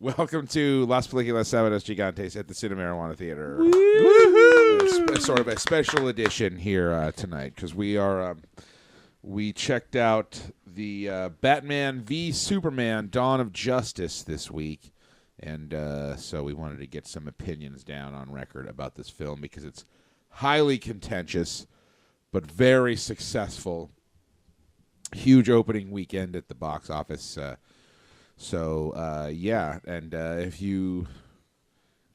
Welcome to Las Películas Sábados Gigantes at the Cinema Marijuana Theater. It's sort of a special edition here tonight because we checked out the Batman v Superman: Dawn of Justice this week, and so we wanted to get some opinions down on record about this film because it's highly contentious but very successful. Huge opening weekend at the box office. If you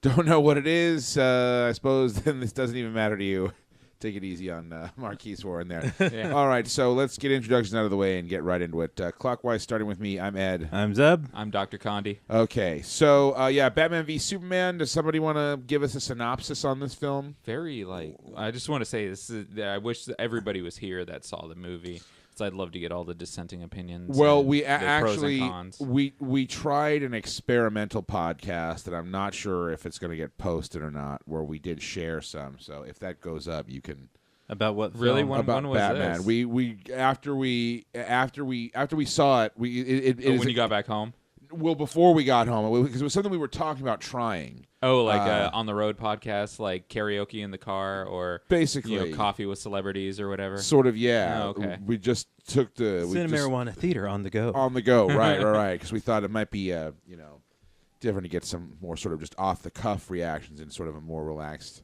don't know what it is, I suppose then this doesn't even matter to you. Take it easy on Marquise Warren there. Yeah. All right, so let's get introductions out of the way and get right into it. Clockwise, starting with me, I'm Ed. I'm Zeb. I'm Dr. Condi. Okay, so Batman v Superman. Does somebody want to give us a synopsis on this film? I just want to say this is. I wish that everybody was here that saw the movie. So I'd love to get all the dissenting opinions. Well, and we the actually pros and cons. we tried an experimental podcast that I'm not sure if it's going to get posted or not, where we did share some. So if that goes up, you can About what? Really? Film? about when was Batman. this? We after we saw it, when you got back home. Well, before we got home, because it was something we were talking about trying. Oh, on the road podcast, like karaoke in the car, or Basically, coffee with celebrities or whatever. Sort of, yeah. Oh, okay. We just took the Cinema Marijuana Theater on the go. on the go, right, because we thought it might be different to get some more sort of just off the cuff reactions in sort of a more relaxed,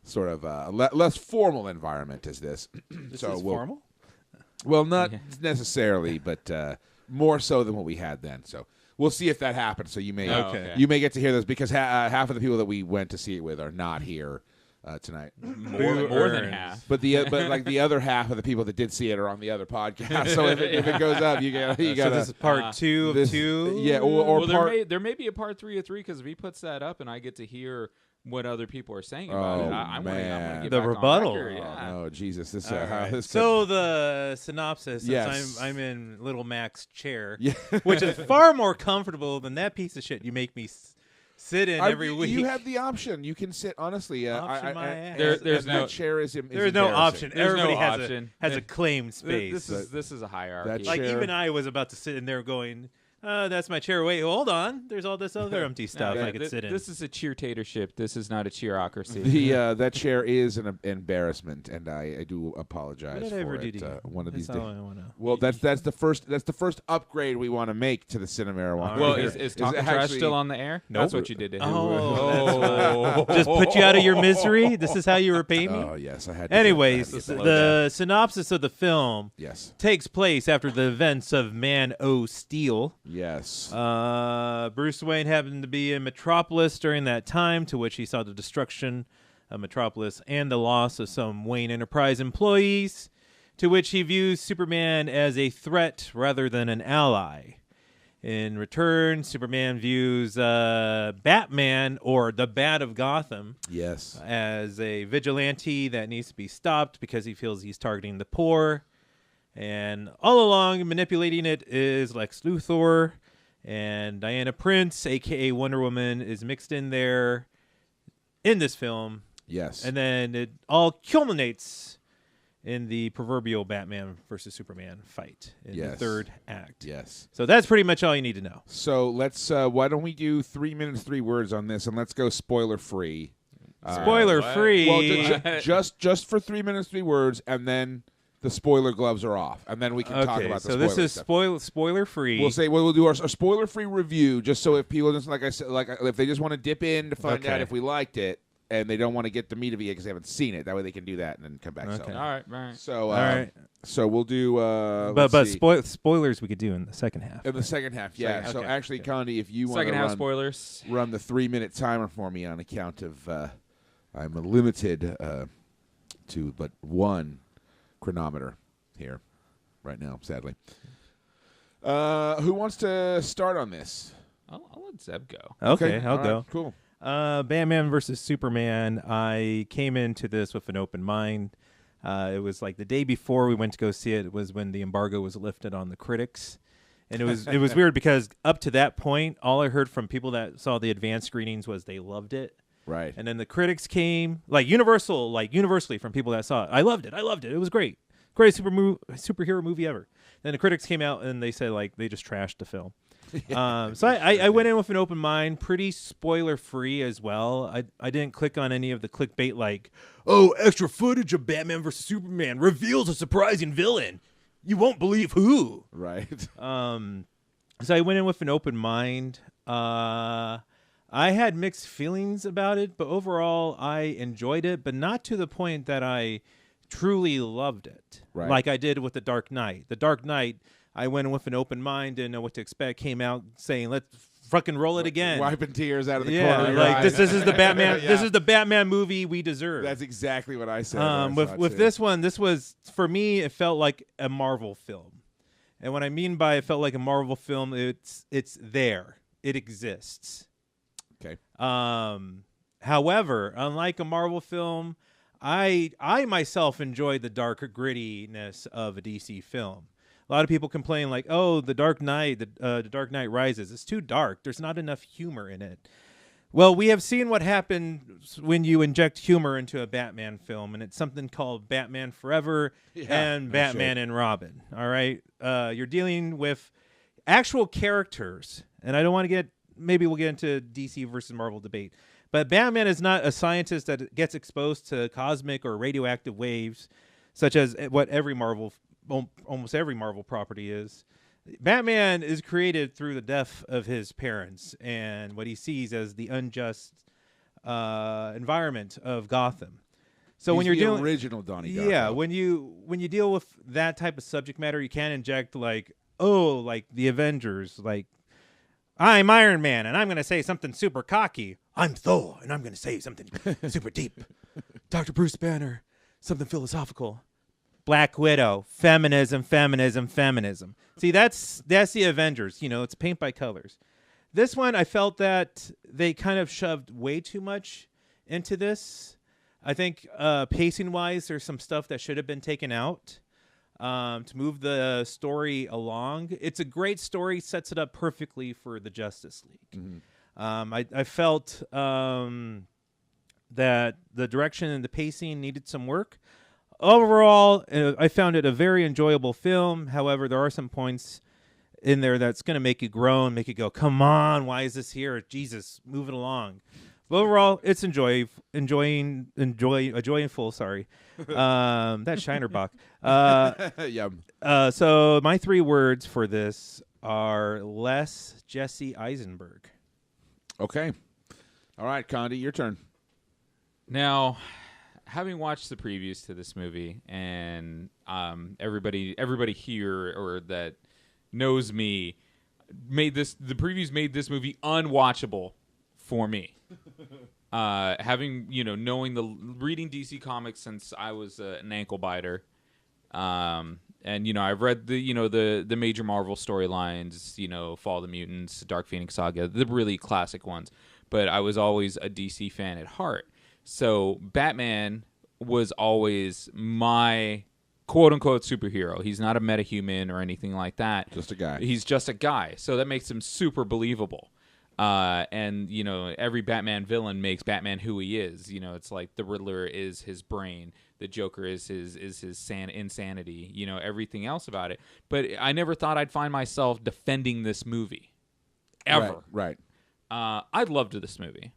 sort of less formal environment as this. This is formal? Well, not necessarily, but more so than what we had then. So we'll see if that happens. So you may you may get to hear this because half of the people that we went to see it with are not here tonight. More than half. But the other half of the people that did see it are on the other podcast. So if it goes up, you got So this is part two of two? Yeah, or part. there may be a part 3 of 3 because if he puts that up and I get to hear what other people are saying about it, I'm gonna get The back on rebuttal. record, yeah. Oh Jesus! This Right. this So the synopsis, Yes. since I'm in Little Mac's chair, Yeah. which is far more comfortable than that piece of shit you make me sit in every week. You have the option. You can sit. Honestly, Option my ass. There's that no- chair is. There's no option. There's Everybody no has option. a claimed space. This is a hierarchy. Like chair- even I was about to sit in there going, that's my chair. Wait, hold on. There's all this other empty stuff I could sit in. This is a cheer-tatorship. This is not a cheerocracy. That chair is an embarrassment, and I do apologize What did I for ever do it. to you? One of these That's days. all I want to know. Well, that's the first upgrade we want to make to the Cinema Marijuana. Well, Theater. is Talking Trash still on the air? Nope. That's what you did to him. Oh, just put you out of your misery. This is how you repay me. Oh yes, I had. To Anyways, get that. the synopsis of the film Yes. takes place after the events of Man O' Steel. Yes. Bruce Wayne happened to be in Metropolis during that time, to which he saw the destruction of Metropolis and the loss of some Wayne Enterprise employees, to which he views Superman as a threat rather than an ally. In return, Superman views Batman, or the Bat of Gotham, Yes. as a vigilante that needs to be stopped because he feels he's targeting the poor. And all along, manipulating it is Lex Luthor, and Diana Prince, a.k.a. Wonder Woman, is mixed in there in this film. Yes. And then it all culminates in the proverbial Batman versus Superman fight in the third act. Yes. So that's pretty much all you need to know. So let's. Why don't we do 3 minutes, 3 words on this, and let's go spoiler free. Spoiler free. Well, just for 3 minutes, 3 words, and then the spoiler gloves are off, and then we can talk about the so spoiler this is stuff. spoiler free. We'll do our spoiler free review, just so if people just like I said, if they just want to dip in to find out if we liked it, and they don't want to get the meat of it because they haven't seen it, that way they can do that and then come back. Okay. So, All right. so all right. So we'll do. But spoilers we could do in the second half. in the second half, yeah. Second- So okay. actually, Condi, if you want Second to half spoilers. run the 3 minute timer for me on account of I'm limited to but one chronometer here right now, sadly. Who wants to start on this? I'll let Zeb go. Okay, I'll all go. right, cool. Batman versus Superman. I came into this with an open mind. It was like the day before we went to go see it. It was when the embargo was lifted on the critics, and it was weird because up to that point, all I heard from people that saw the advanced screenings was they loved it. Right. And then the critics came, universally from people that saw it. I loved it. It was great. Greatest superhero movie ever. Then the critics came out and they said they just trashed the film. So I went in with an open mind, pretty spoiler free as well. I didn't click on any of the clickbait like, oh, extra footage of Batman versus Superman reveals a surprising villain. You won't believe who. Right. So I went in with an open mind. I had mixed feelings about it, but overall I enjoyed it, but not to the point that I truly loved it. Right. Like I did with The Dark Knight. The Dark Knight, I went in with an open mind, didn't know what to expect, came out saying, let's fucking roll it again. Wiping tears out of the Yeah, corner of your like eye. this is the Batman. Yeah. This is the Batman movie we deserve. That's exactly what I said. when I saw it, With too. this one, this was for me. It felt like a Marvel film, and what I mean by it felt like a Marvel film, it's there, it exists. Okay. However, unlike a Marvel film, I myself enjoyed the dark grittiness of a DC film. A lot of people complain like, "Oh, The Dark Knight, the Dark Knight Rises, it's too dark. There's not enough humor in it." Well, we have seen what happens when you inject humor into a Batman film, and it's something called Batman Forever and no Batman shit. and Robin. All right, you're dealing with actual characters, and I don't want to get. Maybe we'll get into DC versus Marvel debate, but Batman is not a scientist that gets exposed to cosmic or radioactive waves, such as what almost every Marvel property is. Batman is created through the death of his parents and what he sees as the unjust environment of Gotham. So He's when you're the dealing, original Donnie yeah, Darko. when you deal with that type of subject matter, you can't inject like the Avengers, like I'm Iron Man and I'm going to say something super cocky. I'm Thor and I'm going to say something super deep. Dr. Bruce Banner, something philosophical. Black Widow, feminism. See, that's the Avengers. You know, it's paint by colors. This one, I felt that they kind of shoved way too much into this. I think pacing-wise, there's some stuff that should have been taken out to move the story along. It's a great story, sets it up perfectly for the Justice League. I felt that the direction and the pacing needed some work. Overall, I found it a very enjoyable film. However, there are some points in there that's going to make you groan, make you go, come on, why is this here? Jesus, move it along. But overall, it's a joyful, sorry. That's Shinerbach. Yeah. So my 3 words for this are less Jesse Eisenberg. Okay. All right, Condi, your turn. Now, having watched the previews to this movie, and everybody here or that knows me the previews made this movie unwatchable for me. Having knowing reading DC Comics since I was an ankle biter, and I've read the major Marvel storylines, Fall of the Mutants, Dark Phoenix Saga, the really classic ones. But I was always a DC fan at heart. So Batman was always my quote-unquote superhero. He's not a metahuman or anything like that. Just a guy. He's just a guy. So that makes him super believable. And every Batman villain makes Batman who he is. It's like the Riddler is his brain. The Joker is his insanity. Everything else about it. But I never thought I'd find myself defending this movie. Ever. Right. I loved this movie.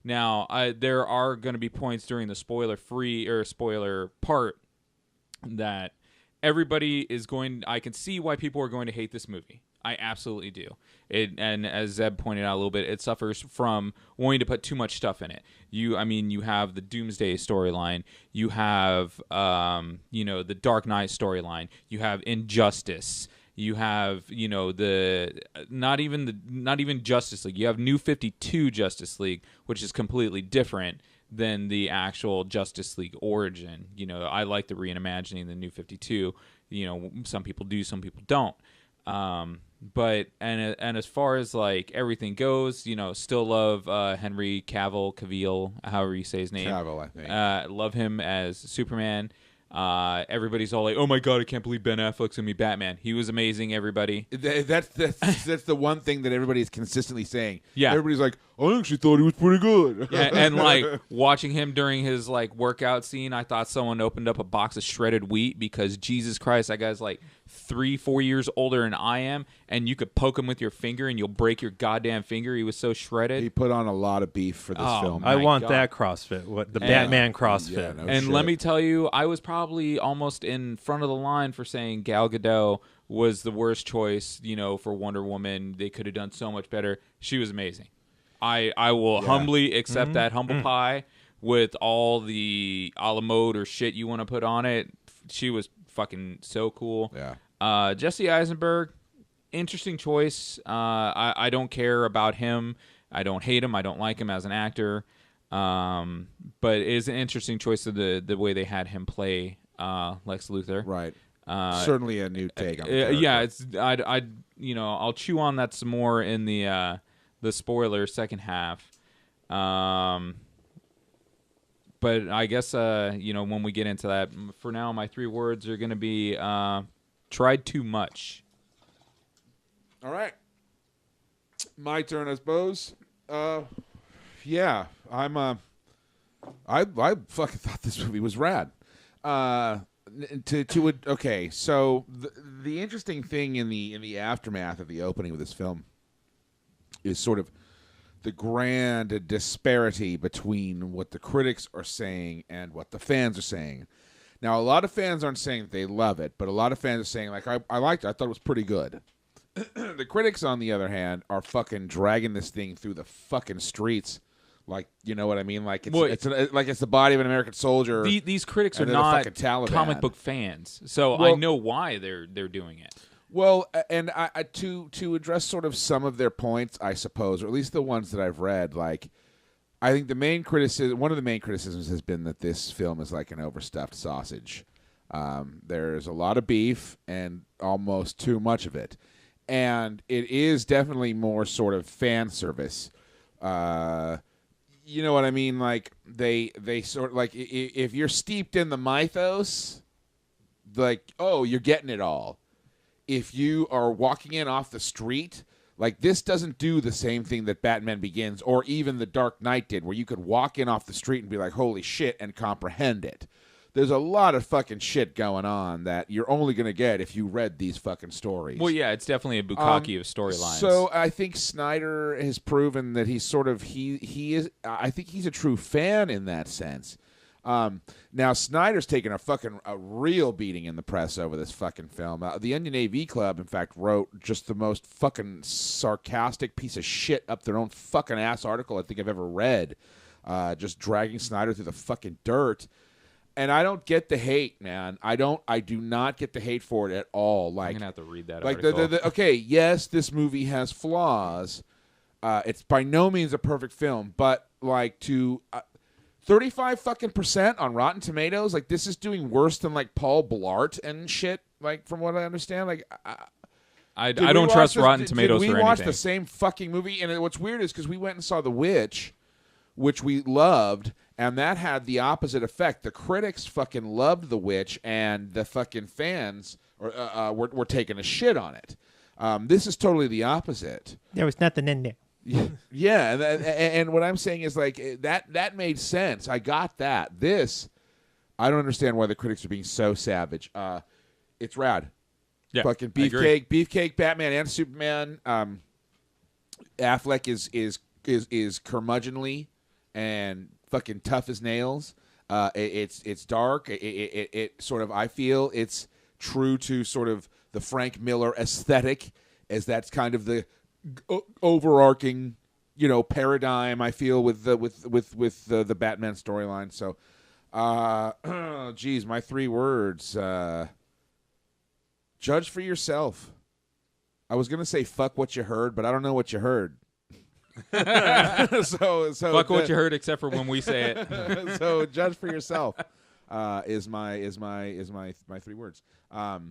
Now, there are going to be points during the spoiler-free or spoiler part that everybody is going. I can see why people are going to hate this movie. I absolutely do. And as Zeb pointed out a little bit, it suffers from wanting to put too much stuff in it. You have the Doomsday storyline. You have the Dark Knight storyline. You have Injustice. You have, not even Justice League. You have New 52 Justice League, which is completely different than the actual Justice League origin. I like the reimagining the New 52. Some people do, some people don't. But as far as like everything goes, still love Henry Cavill, however you say his name. Cavill, I think. Love him as Superman. Everybody's all like, "Oh my god, I can't believe Ben Affleck's gonna be Batman." He was amazing. Everybody. That's the one thing that everybody is consistently saying. Yeah. Everybody's like, I actually thought he was pretty good. Yeah, and like watching him during his like workout scene, I thought someone opened up a box of shredded wheat because Jesus Christ, that guy's like 3-4 years older than I am, and you could poke him with your finger and you'll break your goddamn finger. He was so shredded. He put on a lot of beef for this Oh, film. I my want God. that CrossFit. What the And- Batman CrossFit? Yeah, no And shit. let me tell you, I was probably almost in front of the line for saying Gal Gadot was the worst choice, for Wonder Woman. They could have done so much better. She was amazing. I will humbly accept that humble pie with all the a la mode or shit you want to put on it. She was fucking so cool. Yeah. Jesse Eisenberg, interesting choice. I don't care about him. I don't hate him. I don't like him as an actor. But it is an interesting choice of the way they had him play Lex Luthor. Right. Certainly a new take on the Yeah, character. it's I'll chew on that some more in the spoiler second half. But I guess when we get into that, for now my 3 words are going to be tried too much. All right. My turn, I suppose. Yeah, I fucking thought this movie was rad. Okay, so the interesting thing in the aftermath of the opening of this film is sort of the grand disparity between what the critics are saying and what the fans are saying. Now, a lot of fans aren't saying that they love it, but a lot of fans are saying, like, I liked it. I thought it was pretty good. The critics, on the other hand, are fucking dragging this thing through the fucking streets. Like, you know what I mean? Like, it's the body of an American soldier. These critics are and they're the not fucking Taliban. comic book fans, so Well- I know why they're doing it. Well, and I to address sort of some of their points, I suppose, or at least the ones that I've read, like, I think one of the main criticisms has been that this film is like an overstuffed sausage. There's a lot of beef and almost too much of it. And it is definitely more sort of fan service. You know what I mean? Like, they sort of, like, if you're steeped in the mythos, like, oh, you're getting it all. If you are walking in off the street, like, this doesn't do the same thing that Batman Begins or even The Dark Knight did, where you could walk in off the street and be like, holy shit, and comprehend it. There's a lot of fucking shit going on that you're only going to get if you read these fucking stories. Well, yeah, it's definitely a bukkake of storylines. So I think Snyder has proven that he's sort of he is. I think he's a true fan in that sense. Now Snyder's taken a real beating in the press over this fucking film. The Onion AV Club, in fact, wrote just the most fucking sarcastic piece of shit up their own fucking ass article I think I've ever read. Just dragging Snyder through the fucking dirt. And I don't get the hate, man. I do not get the hate for it at all. Like, I'm gonna have to read that like article. Okay, yes, this movie has flaws. It's by no means a perfect film, but like 35 fucking % on Rotten Tomatoes. Like, this is doing worse than like Paul Blart and shit. Like, from what I understand, like I don't trust Rotten Tomatoes did for we watch anything. the same fucking movie? And what's weird is because we went and saw The Witch, which we loved, and that had the opposite effect. The critics fucking loved The Witch, and the fucking fans were taking a shit on it. This is totally the opposite. There was nothing in there. Yeah, and what I'm saying is, like, that made sense. I got that. This, I don't understand why the critics are being so savage. It's rad. Yeah, Fucking I agree. beefcake, Batman and Superman. Affleck is curmudgeonly and fucking tough as nails. It's dark. It sort of, I feel it's true to sort of the Frank Miller aesthetic, as that's kind of the overarching, paradigm I feel with the Batman storyline. So, geez, my 3 words: judge for yourself. I was gonna say fuck what you heard, but I don't know what you heard. so Fuck what you heard, except for when we say it. So judge for yourself is my 3 words. All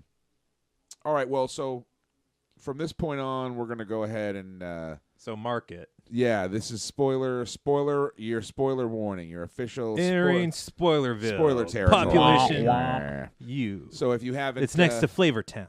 right. Well, so from this point on, we're gonna go ahead and So mark it. yeah, this is spoiler. Your spoiler warning. Your official Entering Spoilerville. spoiler territory. Population. You. So if you haven't, It's next to Flavortown.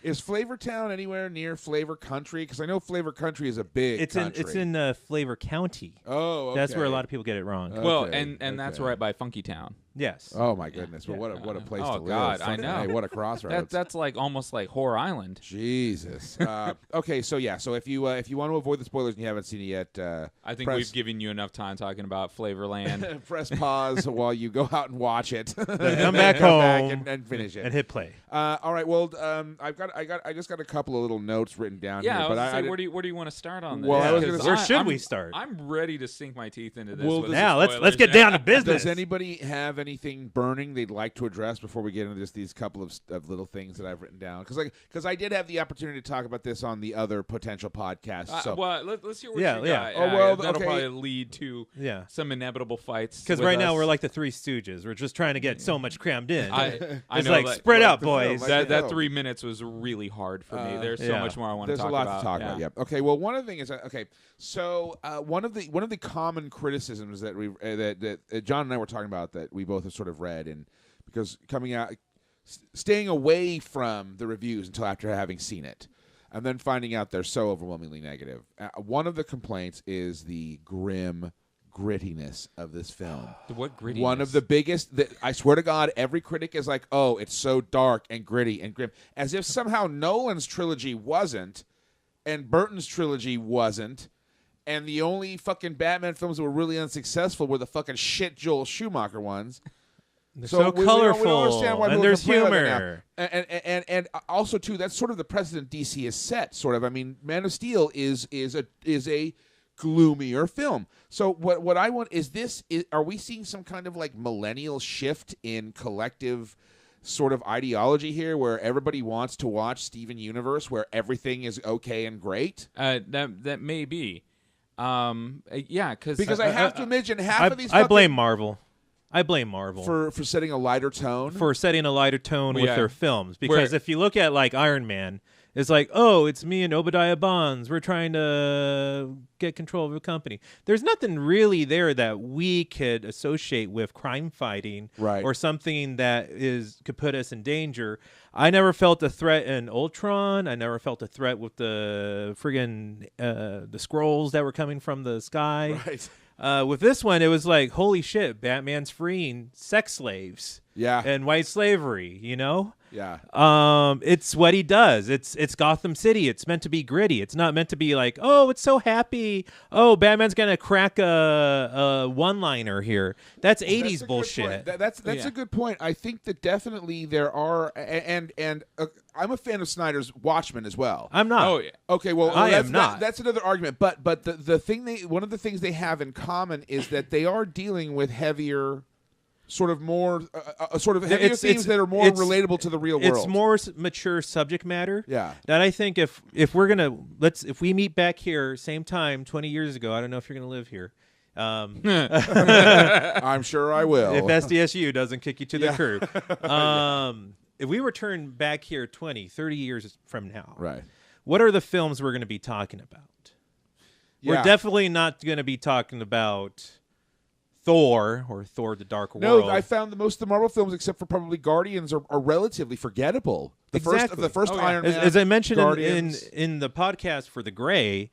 Is Flavortown anywhere near Flavor Country? Because I know Flavor Country is a big It's country. in Flavor County. Oh, okay. That's where a lot of people get it wrong. Well, Okay, and that's okay. right by Funky Town. Yes. Oh my goodness! Well, what a place Oh, to live. God, I Fucking know. A, what a crossroads. That's like almost like Horror Island. Jesus. Okay, so yeah, so if you want to avoid the spoilers and you haven't seen it yet, I think press, we've given you enough time talking about Flavorland. press pause while you go out and watch it. Then come back home and finish it. and hit play. All right. Well, I just got a couple of little notes written down Yeah, here, I was but gonna say, did- where do you want to start on this? Well, I was 'Cause gonna say- Where should I'm- we start? I'm ready to sink my teeth into this. Well, with Now the let's get spoilers. down to business. Does anybody have anything burning they'd like to address before we get into these couple of little things that I've written down? Because I did have the opportunity to talk about this on the other potential podcasts. So well, let's hear what Yeah, you yeah. got. Oh, well, that'll okay. probably lead to Yeah. some inevitable fights. Because with right now us. we're like the Three Stooges. We're just trying to get so much crammed in. I it's know like that- spread like out, the film, boys. like- that No. 3 minutes was really hard for me. There's so yeah. much more I want to there's talk a lot about. to talk about. Yeah. Okay. Well, one of the things. Okay. So one of the common criticisms that we that John and I were talking about that we both have sort of read, and because coming out, staying away from the reviews until after having seen it, and then finding out they're so overwhelmingly negative. One of the complaints is the grim grittiness of this film. What grittiness? One of the biggest. I swear to God, every critic is like, "Oh, it's so dark and gritty and grim," as if somehow Nolan's trilogy wasn't, and Burton's trilogy wasn't, and the only fucking Batman films that were really unsuccessful were the fucking shit Joel Schumacher ones. They're So so we don't colorful, understand why and people there's complain about that humor. now. And also too, that's sort of the precedent DC has set. Sort of, I mean, Man of Steel is a gloomier film. So what I want is are we seeing some kind of like millennial shift in collective sort of ideology here, where everybody wants to watch Steven Universe, where everything is okay and great? That may be. Yeah, Because I have to imagine half I of these. I blame Marvel. I blame Marvel for setting a lighter tone. for setting a lighter tone with Yeah. their films. Because if you look at like Iron Man, it's like, oh, it's me and Obadiah Bonds. We're trying to get control of a company. There's nothing really there that we could associate with crime fighting, Right. or something that could put us in danger. I never felt a threat in Ultron. I never felt a threat with the friggin' the scrolls that were coming from the sky. Right. With this one, it was like, holy shit, Batman's freeing sex slaves Yeah. and white slavery, you know? Yeah. It's what he does. It's Gotham City. It's meant to be gritty. It's not meant to be like, oh, it's so happy. Oh, Batman's gonna crack a one-liner here. That's 80s That's a good bullshit. point. That's Yeah. a good point. I think that definitely there are, and I'm a fan of Snyder's Watchmen as well. I'm not. Oh yeah. Okay, well, I that's am not. That's another argument. But the thing one of the things they have in common is that they are dealing with heavier, sort of more, sort of heavier themes that are more relatable to the real world. It's more mature subject matter. Yeah. That I think if we're gonna if we meet back here same time 20 years ago, I don't know if you're gonna live here. I'm sure I will. If SDSU doesn't kick you to the Yeah. curb. If we return back here 20, 30 years from now, Right. what are the films we're going to be talking about? Yeah. We're definitely not going to be talking about Thor or Thor the Dark World. No, I found that most of the Marvel films, except for probably Guardians, are relatively forgettable. The Exactly. first Oh, yeah. Iron Man, as I mentioned Guardians. in the podcast for The Gray,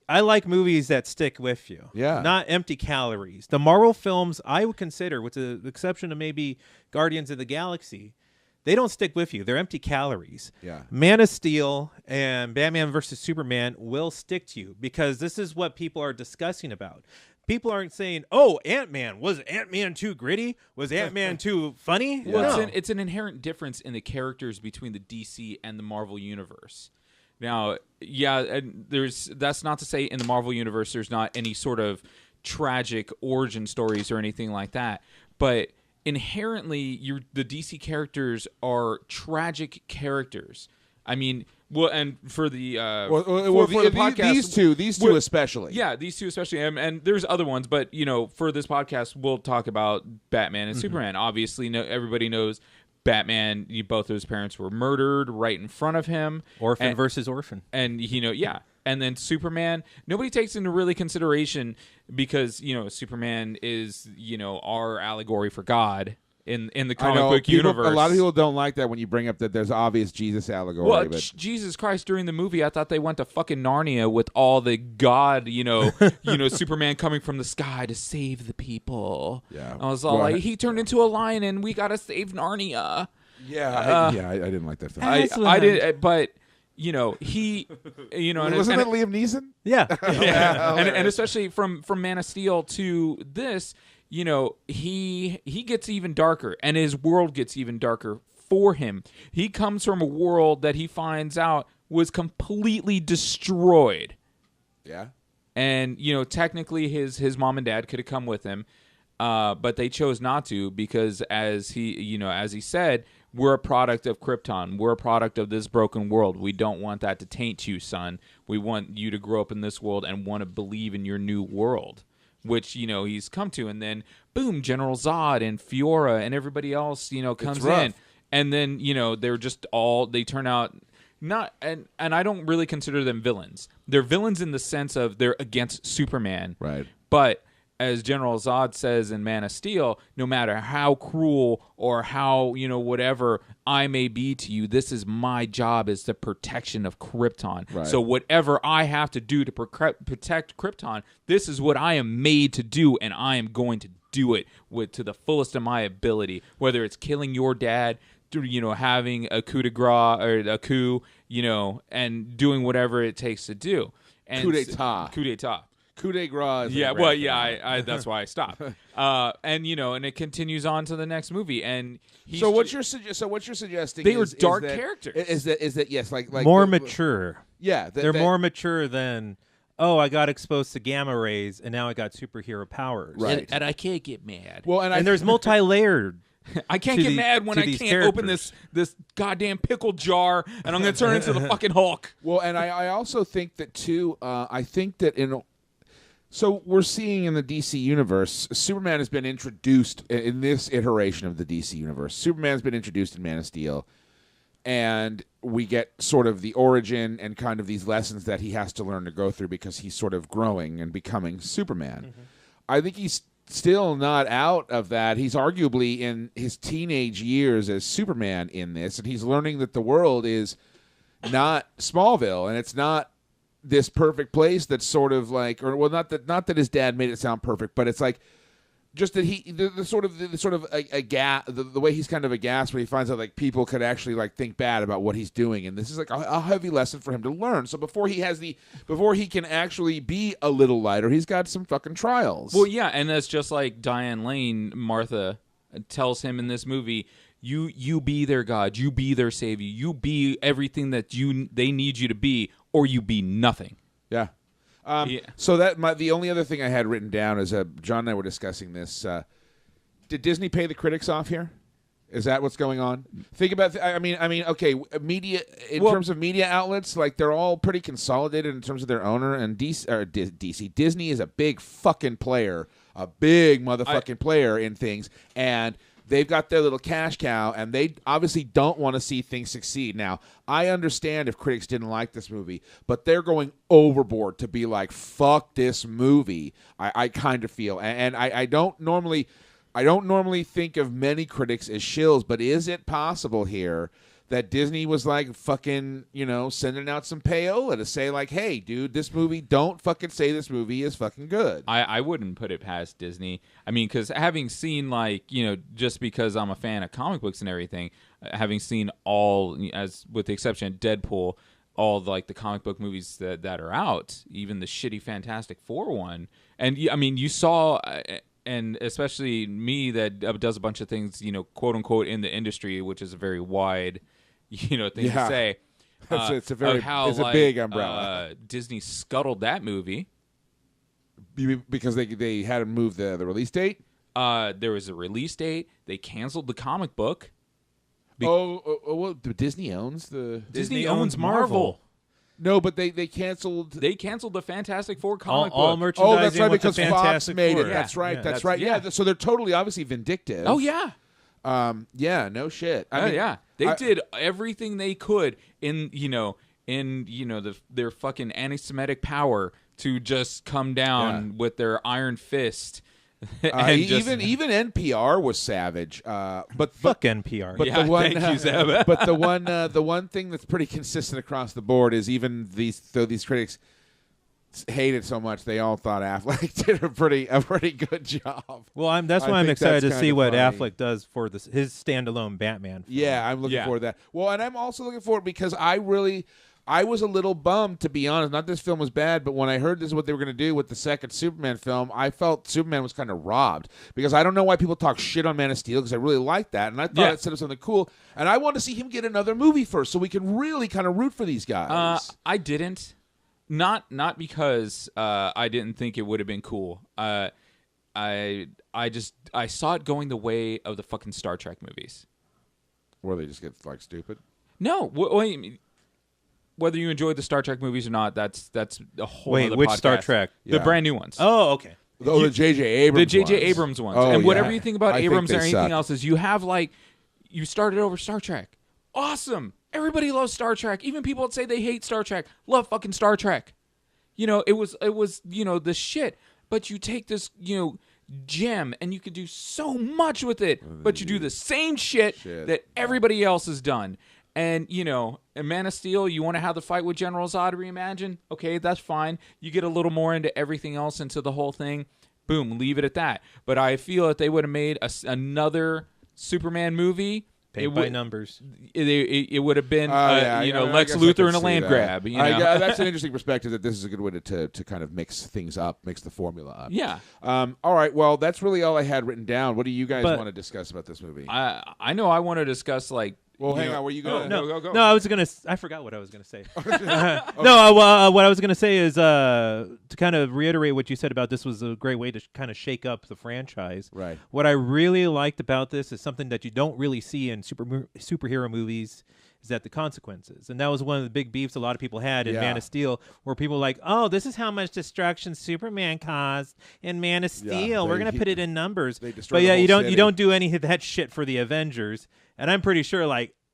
I like movies that stick with you. Yeah. Not empty calories. The Marvel films, I would consider, with the exception of maybe Guardians of the Galaxy, they don't stick with you. They're empty calories. Yeah. Man of Steel and Batman versus Superman will stick to you because this is what people are discussing about. People aren't saying, "Oh, Ant-Man, was Ant-Man too gritty? Was Ant-Man too funny?" Well, No. it's an inherent difference in the characters between the DC and the Marvel universe. Now, yeah, and that's not to say in the Marvel universe there's not any sort of tragic origin stories or anything like that, but inherently the DC characters are tragic characters. I mean, well, and for the for the podcast, these two especially. yeah, these two especially, and there's other ones, but for this podcast, we'll talk about Batman and Superman. Obviously, everybody knows Batman. Both of his parents were murdered right in front of him. Orphan versus Orphan. And yeah. And then Superman, nobody takes into really consideration because Superman is our allegory for God. in the I comic know book people, universe. a lot of people don't like that when you bring up that there's obvious Jesus allegory. Well, but Jesus Christ! During the movie, I thought they went to fucking Narnia with all the God, Superman coming from the sky to save the people. Yeah. I was all Well, like, he turned into a lion, and we gotta save Narnia. I didn't like that film. I did, but he, and, Wasn't and, that Liam Neeson? Yeah. yeah, and especially from Man of Steel to this, he gets even darker, and his world gets even darker for him. He comes from a world that he finds out was completely destroyed. Yeah. And technically his mom and dad could have come with him, but they chose not to because, as he said, we're a product of Krypton. We're a product of this broken world. We don't want that to taint you, son. We want you to grow up in this world and want to believe in your new world, which he's come to. And then boom, General Zod and Fiora and everybody else comes in, and then they're just they turn out. Not and I don't really consider them villains. They're villains in the sense of they're against Superman. Right. But as General Zod says in Man of Steel, no matter how cruel or how, whatever I may be to you, this is my job as the protection of Krypton. Right. So whatever I have to do to protect Krypton, this is what I am made to do, and I am going to do it to the fullest of my ability, whether it's killing your dad, having a coup de grace or a coup, and doing whatever it takes to do. And Coup d'etat. Coup d'etat. Coup de grace. Yeah, well, yeah, I that's why I stopped. And it continues on to the next movie. And So what you're suggesting? They were is dark that, characters. Is that yes, like more mature. Yeah, They're more mature than, I got exposed to gamma rays and now I got superhero powers. Right. And I can't get mad. Well, and there's multi-layered. I can't get mad when I can't open this goddamn pickle jar and I'm going to turn into the fucking Hulk. Well, and I also think that too. I think that so we're seeing in the DC universe, Superman has been introduced in this iteration of the DC universe. Superman's been introduced in Man of Steel, and we get sort of the origin and kind of these lessons that he has to learn to go through because he's sort of growing and becoming Superman. Mm-hmm. I think he's still not out of that. He's arguably in his teenage years as Superman in this, and he's learning that the world is not Smallville, and it's not this perfect place that's sort of like, not that his dad made it sound perfect, but it's like just that the way he's kind of aghast when he finds out like people could actually like think bad about what he's doing, and this is like a heavy lesson for him to learn. So before he can actually be a little lighter, he's got some fucking trials. Well, yeah, and that's just like Diane Lane, Martha tells him in this movie. You be their God. You be their savior. You be everything that they need you to be, or you be nothing. Yeah. Yeah. So the only other thing I had written down is John and I were discussing this. Did Disney pay the critics off here? Is that what's going on? Think about. I mean, okay. Media terms of media outlets, like they're all pretty consolidated in terms of their owner. And Disney is a big fucking player, a big motherfucking player in things, and they've got their little cash cow, and they obviously don't want to see things succeed. Now, I understand if critics didn't like this movie, but they're going overboard to be like, fuck this movie. I kind of feel. And I don't normally think of many critics as shills, but is it possible here that Disney was like fucking, sending out some payola to say like, hey, dude, this movie, don't fucking say this movie is fucking good. I wouldn't put it past Disney. I mean, because having seen like, just because I'm a fan of comic books and everything, having seen all, as with the exception of Deadpool, all like the comic book movies that are out, even the shitty Fantastic Four one, and I mean, you saw. And especially me that does a bunch of things, quote unquote, in the industry, which is a very wide, thing to say. It's a big umbrella. Disney scuttled that movie because they had to move the release date. There was a release date. They canceled the comic book. Well, Disney owns the. Disney owns Marvel. No, but they canceled. They canceled the Fantastic Four comic all book. merchandising. That's right, with because the Fox Fantastic made Four. it. That's right. Yeah. That's right. Yeah. So they're totally, obviously vindictive. Oh yeah. Yeah. No shit. I mean, yeah. They did everything they could in their fucking anti-Semitic power to just come down with their iron fist And just- even NPR was savage. But Fuck NPR. But Yeah, the one, thank you, Zeb. but the one thing that's pretty consistent across the board is even these critics hate it so much they all thought Affleck did a pretty good job. Well, that's I why I'm think excited that's to see kinda what funny. Affleck does for his standalone Batman film. Yeah, I'm looking Yeah. forward to that. Well, and I'm also looking forward because I was a little bummed, to be honest. Not this film was bad, but when I heard this is what they were going to do with the second Superman film, I felt Superman was kind of robbed because I don't know why people talk shit on Man of Steel because I really liked that and I thought Yeah. it set up something cool. And I want to see him get another movie first so we can really kind of root for these guys. I didn't. Not because I didn't think it would have been cool. I saw it going the way of the fucking Star Trek movies. Where they just get like stupid. No, whether you enjoyed the Star Trek movies or not, that's a whole. Wait, other which podcast. Star Trek? The Yeah. brand new ones. Oh, okay. Oh, the J.J. Abrams The J.J. ones. Abrams ones. Oh, And whatever yeah. you think about I think Abrams they or anything suck. else is you have you started over Star Trek. Awesome. Everybody loves Star Trek. Even people that say they hate Star Trek love fucking Star Trek. It was the shit. But you take this, gem and you could do so much with it, but you do the same shit that everybody else has done. And, in Man of Steel, you want to have the fight with General Zod reimagined? Okay, that's fine. You get a little more into everything else, into the whole thing. Boom, leave it at that. But I feel that they would have made another Superman movie. Paint by numbers. It would have been, I Lex guess I Luthor can in a see land that. grab. That's an interesting perspective. That this is a good way to kind of mix things up, mix the formula up. Yeah. All right. Well, that's really all I had written down. What do you guys But- want to discuss about this movie? I know I want to discuss Well, hang on. Were you going? no. Go. No, I was gonna. I forgot what I was gonna say. No, what I was gonna say is to kind of reiterate what you said about this was a great way to kind of shake up the franchise. Right. What I really liked about this is something that you don't really see in superhero movies. Is that the consequences? And that was one of the big beefs a lot of people had in Yeah. Man of Steel, where people were like, oh, this is how much destruction Superman caused in Man of Steel. We're gonna put it in numbers. they destroyed But the yeah, whole you city. don't do any of that shit for the Avengers. And I'm pretty sure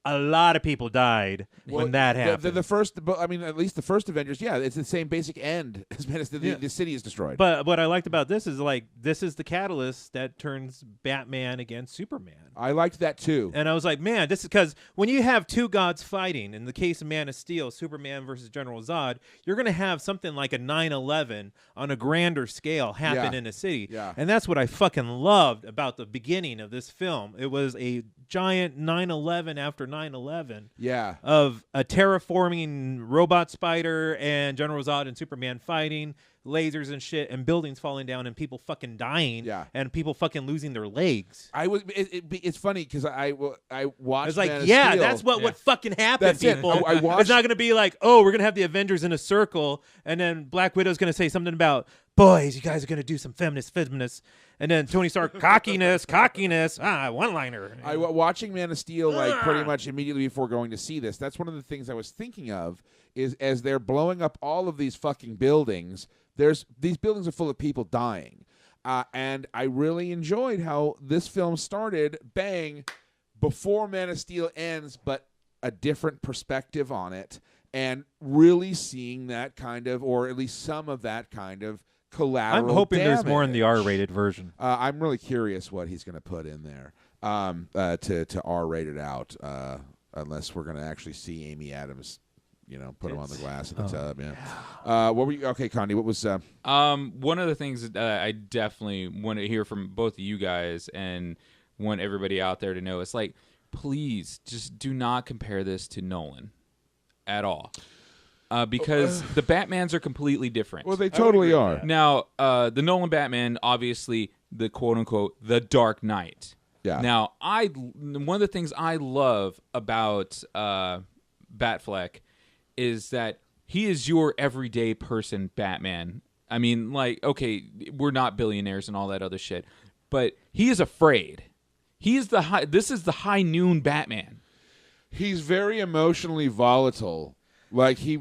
a lot of people died when that happened. The first, I mean, at least the first Avengers, yeah, it's the same basic end as Man of Steel. The city is destroyed. But what I liked about this is this is the catalyst that turns Batman against Superman. I liked that too. And I was like, man, this is because when you have two gods fighting, in the case of Man of Steel, Superman versus General Zod, you're going to have something like a 9/11 on a grander scale happen Yeah. in a city. Yeah. And that's what I fucking loved about the beginning of this film. It was a giant 9/11 after 9/11 Yeah. of a terraforming robot spider and General Zod and Superman fighting, lasers and shit, and buildings falling down and people fucking dying, Yeah. and people fucking losing their legs. It's funny because I watched. I was like, Man of yeah, Steel. that's what would fucking happen, That's it. people. I watched- It's not going to be like, oh, we're going to have the Avengers in a circle, and then Black Widow's going to say something about, boys, you guys are going to do some feminist, and then Tony Stark, cockiness, one-liner. Watching Man of Steel like pretty much immediately before going to see this. That's one of the things I was thinking of is as they're blowing up all of these fucking buildings. These buildings are full of people dying, and I really enjoyed how this film started. Bang, before Man of Steel ends, but a different perspective on it, and really seeing that kind of, or at least some of that kind of collateral. I'm hoping there's more in the damage. R-rated version. I'm really curious what he's going to put in there to R-rate it out, unless we're going to actually see Amy Adams, put him on the glass in the tub. Yeah. What were you? Okay, Condi, what was? One of the things that I definitely want to hear from both of you guys and want everybody out there to know is like, please just do not compare this to Nolan at all. Because the Batmans are completely different. Well, they totally are. Now, the Nolan Batman, obviously, the quote-unquote, the Dark Knight. Yeah. Now, one of the things I love about Batfleck is that he is your everyday person Batman. I mean, like, okay, we're not billionaires and all that other shit, but he is afraid. This is the high noon Batman. He's very emotionally volatile. Like he's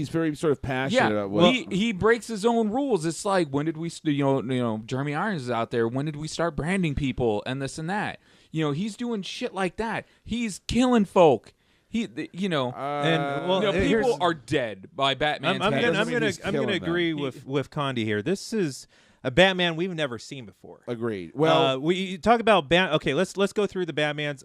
very sort of passionate. Yeah, about what, he breaks his own rules. It's like, when did we, Jeremy Irons is out there. When did we start branding people and this and that? He's doing shit like that. He's killing folk. People are dead by Batman's hands. I'm gonna killing them. agree with Condi here. This is a Batman we've never seen before. Agreed. Well, we talk about Okay, let's go through the Batmans.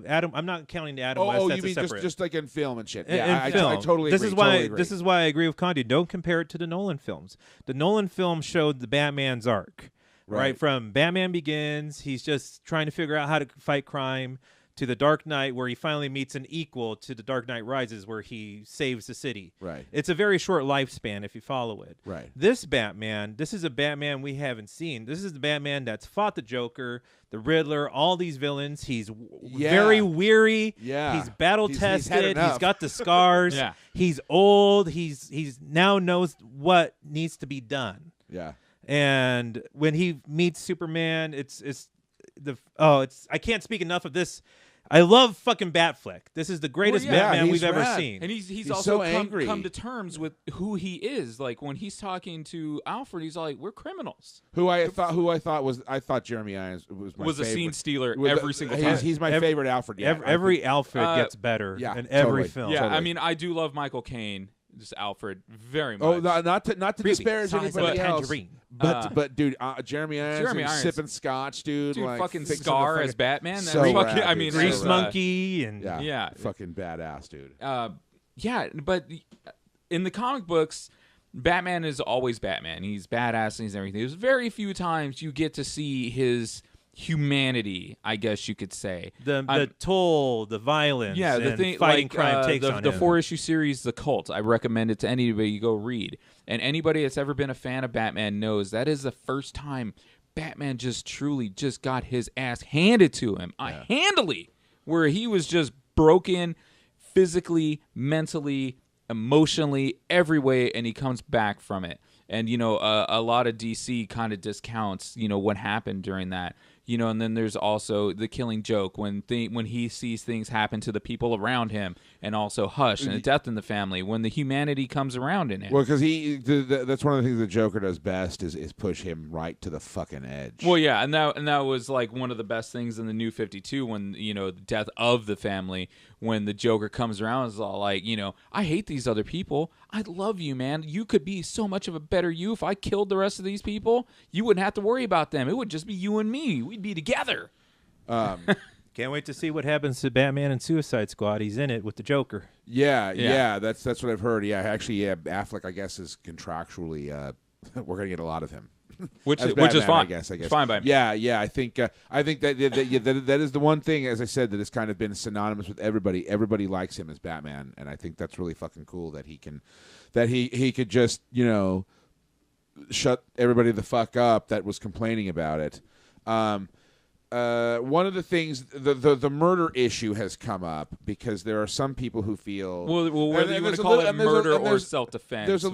Adam, I'm not counting Adam West. oh, That's you mean separate. just like in film and shit? In Yeah, I film. totally this agree. is why totally agree. this is why I agree with Condi. Don't compare it to the Nolan films. The Nolan film showed the Batman's arc, right? From Batman Begins, he's just trying to figure out how to fight crime, to The Dark Knight, where he finally meets an equal, to The Dark Knight Rises, where he saves the city. Right. It's a very short lifespan if you follow it. Right. This Batman, this is a Batman we haven't seen. This is the Batman that's fought the Joker, the Riddler, all these villains. He's very weary. Yeah. He's battle He's had tested. enough. He's got the scars. Yeah. He's old. He's now knows what needs to be done. Yeah. And when he meets Superman, it's I can't speak enough of this. I love fucking Batfleck. This is the greatest Well, yeah, Batman he's we've ever rad. seen. And he's so also angry. come to terms with who he is. Like when he's talking to Alfred, he's like, "We're criminals." Who I thought Jeremy Irons was my Was a favorite. scene stealer With every single time. He's my favorite Alfred. Yeah, Every outfit gets better yeah, in every totally. film. Yeah, Totally. I mean, I do love Michael Caine, just Alfred, very much. Oh, not to Creepy. disparage Size of anybody a else. tangerine. But dude, Jeremy Irons sipping scotch, dude. Dude, like, fucking fixing Scar the fucking- as Batman. That's So fucking, rad, I dude. mean, So Grease rad. Monkey and Yeah. fucking badass, dude. Yeah, but in the comic books, Batman is always Batman. He's badass and he's everything. There's very few times you get to see his humanity, I guess you could say. the toll, the violence, Yeah, the and thing fighting like crime takes on the him. 4-issue series, The Cult. I recommend it to anybody you go read. And anybody that's ever been a fan of Batman knows that is the first time Batman just truly just got his ass handed to him, handily, where he was just broken physically, mentally, emotionally, every way, and he comes back from it. And a lot of DC kind of discounts what happened during that. And then there's also the Killing Joke when he sees things happen to the people around him, and also Hush and a death in the family when the humanity comes around in it. Well, because that's one of the things the Joker does best is push him right to the fucking edge. Well, yeah, and that was like one of the best things in the New 52 when the death of the family, when the Joker comes around, is all like, I hate these other people. I love you, man. You could be so much of a better you if I killed the rest of these people. You wouldn't have to worry about them. It would just be you and me. We'd be together. Can't wait to see what happens to Batman and Suicide Squad. He's in it with the Joker. Yeah, that's what I've heard. Yeah, actually, Affleck, I guess, is contractually we're gonna get a lot of him. Which As is Batman, fine. I guess. It's fine by me. Yeah. I think that is the one thing, as I said, that has kind of been synonymous with everybody. Everybody likes him as Batman, and I think that's really fucking cool that he could just shut everybody the fuck up that was complaining about it. One of the things, the murder issue has come up because there are some people who feel Well, whether you want to call it murder or self-defense, there's a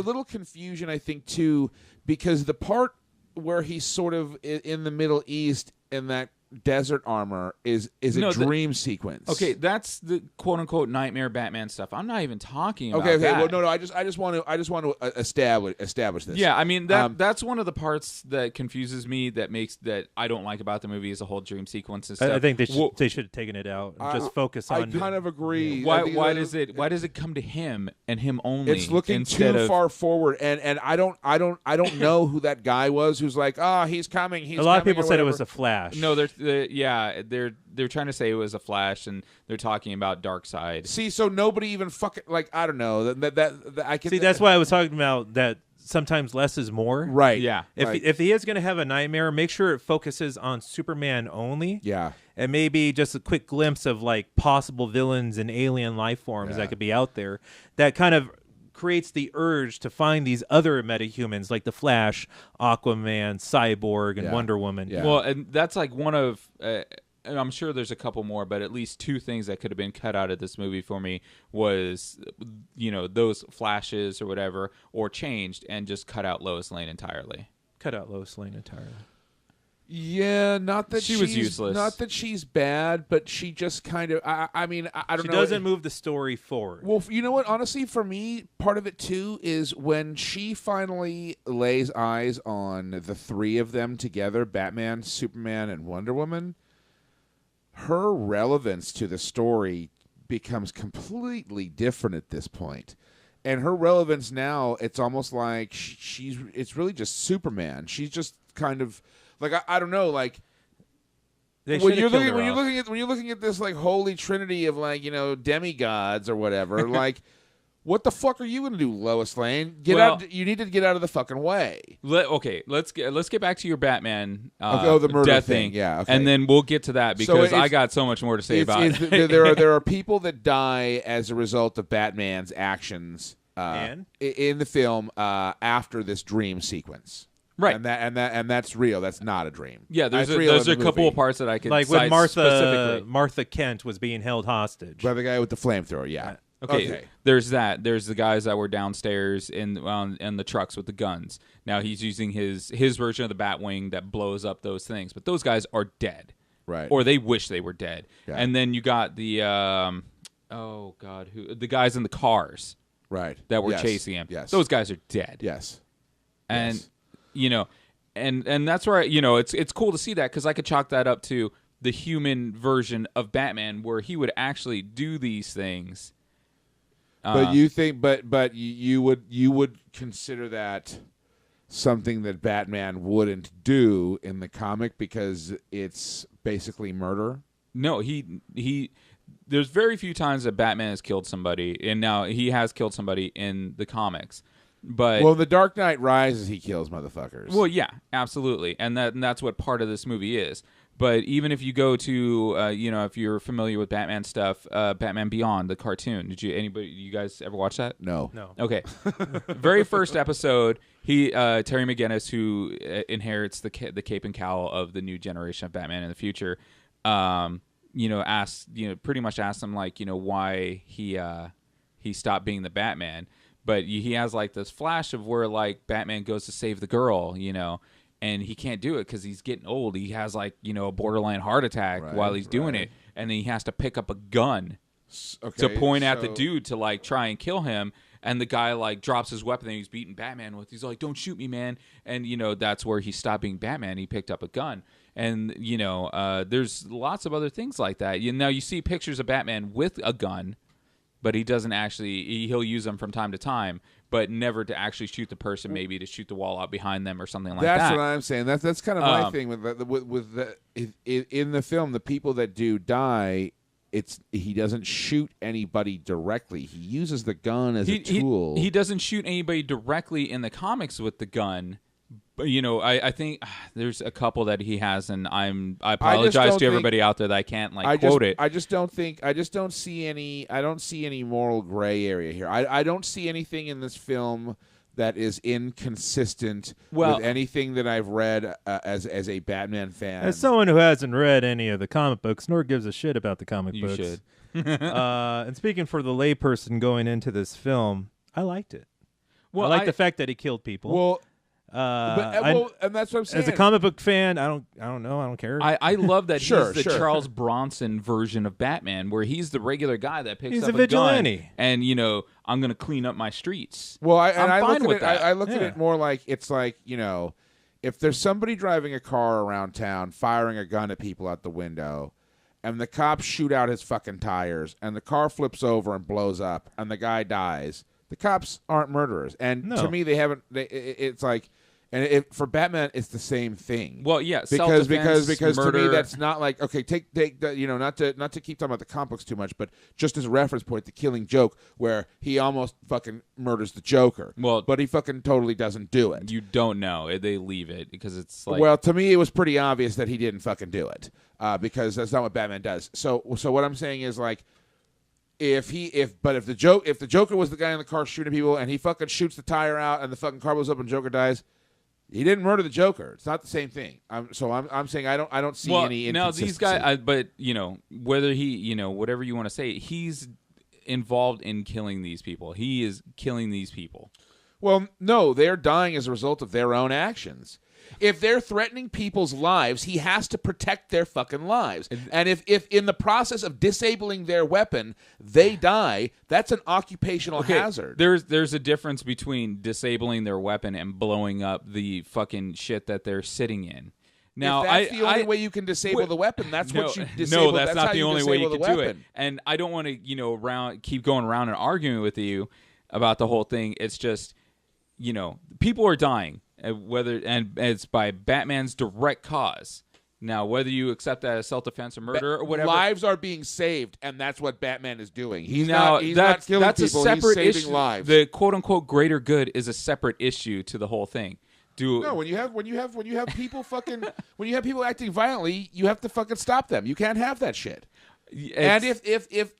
little confusion, I think, too, because the part where he's sort of in the Middle East in that desert armor is a dream sequence. Okay, that's the quote unquote nightmare Batman stuff. I'm not even talking about Okay. that. Well, no. I just want to establish this. Yeah, I mean that's one of the parts that confuses me. That I don't like about the movie is the whole dream sequence and stuff. I think they should have taken it out and just focus on. I kind of agree. Why does it come to him and him only? It's looking instead too of, far forward, and I don't know who that guy was who's like, he's coming. A lot of people said it was the Flash. No, they're trying to say it was a Flash, and they're talking about Darkseid. See, so nobody even fucking I don't know that I can See, that's why I was talking about that. Sometimes less is more. Right. Yeah. If he is going to have a nightmare, make sure it focuses on Superman only. Yeah. And maybe just a quick glimpse of like possible villains and alien life forms that could be out there. That kind of creates the urge to find these other metahumans like the Flash, Aquaman, Cyborg, and Wonder Woman. Yeah. Well, and that's like one of. And I'm sure there's a couple more, but at least two things that could have been cut out of this movie for me was, those flashes or whatever, or changed and just cut out Lois Lane entirely. Cut out Lois Lane entirely. Yeah, not that She was useless. Not that she's bad, but she just kind of. I mean, I don't know. She doesn't move the story forward. Well, you know what? Honestly, for me, part of it too is when she finally lays eyes on the three of them together: Batman, Superman, and Wonder Woman. Her relevance to the story becomes completely different at this point. and her relevance now, it's almost like it's really just Superman. She's just kind of like I don't know, like when you're looking at this like holy trinity of like demigods or whatever, like. What the fuck are you going to do, Lois Lane? Out! You need to get out of the fucking way. Let's get back to your Batman the murder death thing. Yeah, okay. And then we'll get to that because I got so much more to say about it. there are people that die as a result of Batman's actions in the film after this dream sequence. Right, and that's real. That's not a dream. Yeah, there's a couple of parts that I can like cite when specifically. Martha Kent was being held hostage by the guy with the flamethrower. Yeah. Okay. There's that. There's the guys that were downstairs in the trucks with the guns. Now he's using his version of the Batwing that blows up those things, but those guys are dead, right? Or they wish they were dead. Yeah. And then you got the the guys in the cars, right? That were chasing him. Yes, those guys are dead. Yes, and and that's where it's cool to see that because I could chalk that up to the human version of Batman where he would actually do these things. But you think, but you would consider that something that Batman wouldn't do in the comic because it's basically murder? No, he. There's very few times that Batman has killed somebody, and now he has killed somebody in the comics. But The Dark Knight Rises, he kills motherfuckers. Well, yeah, absolutely, and that's what part of this movie is. But even if you go to, if you're familiar with Batman stuff, Batman Beyond, the cartoon, you guys ever watch that? No. Okay. Very first episode, Terry McGinnis, who inherits the cape and cowl of the new generation of Batman in the future, pretty much asks him why he stopped being the Batman. But he has like this flash of where like Batman goes to save the girl, and he can't do it because he's getting old. He has a borderline heart attack while he's doing it, and then he has to pick up a gun to point at the dude to try and kill him. And the guy drops his weapon that he's beating Batman with. He's like, "Don't shoot me, man!" And that's where he stopped being Batman. He picked up a gun, and there's lots of other things like that. Now you see pictures of Batman with a gun, but he doesn't actually. He'll use them from time to time, but never to actually shoot the person. Maybe to shoot the wall out behind them or something like that. That's what I'm saying. That's kind of my thing with in the film. The people that do die, he doesn't shoot anybody directly. He uses the gun as a tool. He doesn't shoot anybody directly in the comics with the gun. But, I think there's a couple that he has, and I apologize to everybody out there that I can't quote it. I don't see any moral gray area here. I don't see anything in this film that is inconsistent with anything that I've read as a Batman fan. As someone who hasn't read any of the comic books, nor gives a shit about the comic books. You should. And speaking for the layperson going into this film, I liked it. Well, I like the fact that he killed people. Well, and that's what I'm saying. As a comic book fan, I don't know. I don't care. I love that he's the Charles Bronson version of Batman, where he's the regular guy that picks up a vigilante. Gun and I'm going to clean up my streets. Well, I look at it more like it's like if there's somebody driving a car around town firing a gun at people out the window, and the cops shoot out his fucking tires, and the car flips over and blows up, and the guy dies. The cops aren't murderers, and to me, they haven't. It's like. And for Batman, it's the same thing. Well, yeah, because murder. To me, that's not like okay. Take not to keep talking about the comic books too much, but just as a reference point, the Killing Joke, where he almost fucking murders the Joker. Well, but he fucking totally doesn't do it. You don't know. They leave it because it's like. Well, to me, it was pretty obvious that he didn't fucking do it because that's not what Batman does. So what I'm saying is like. If the Joker was the guy in the car shooting people and he fucking shoots the tire out and the fucking car blows up and Joker dies. He didn't murder the Joker. It's not the same thing. I'm saying I don't see any inconsistency. Now these guys, but whether he whatever you want to say, he's involved in killing these people. He is killing these people. Well, no, they're dying as a result of their own actions. If they're threatening people's lives, he has to protect their fucking lives. And if in the process of disabling their weapon, they die, that's an occupational hazard. There's a difference between disabling their weapon and blowing up the fucking shit that they're sitting in. Now, if that's the only way you can disable the weapon, that's what you disable. No, that's not the only way you can do it. weapon. And I don't want to, keep going around and arguing with you. about the whole thing. It's just, people are dying, and it's by Batman's direct cause. Now, whether you accept that as self-defense or murder or whatever, lives are being saved, and that's what Batman is doing. He's now, not killing that's people. A separate he's saving issue. lives. The quote-unquote greater good is a separate issue to the whole thing. No, when you have people fucking when you have people acting violently, you have to fucking stop them. You can't have that shit. And if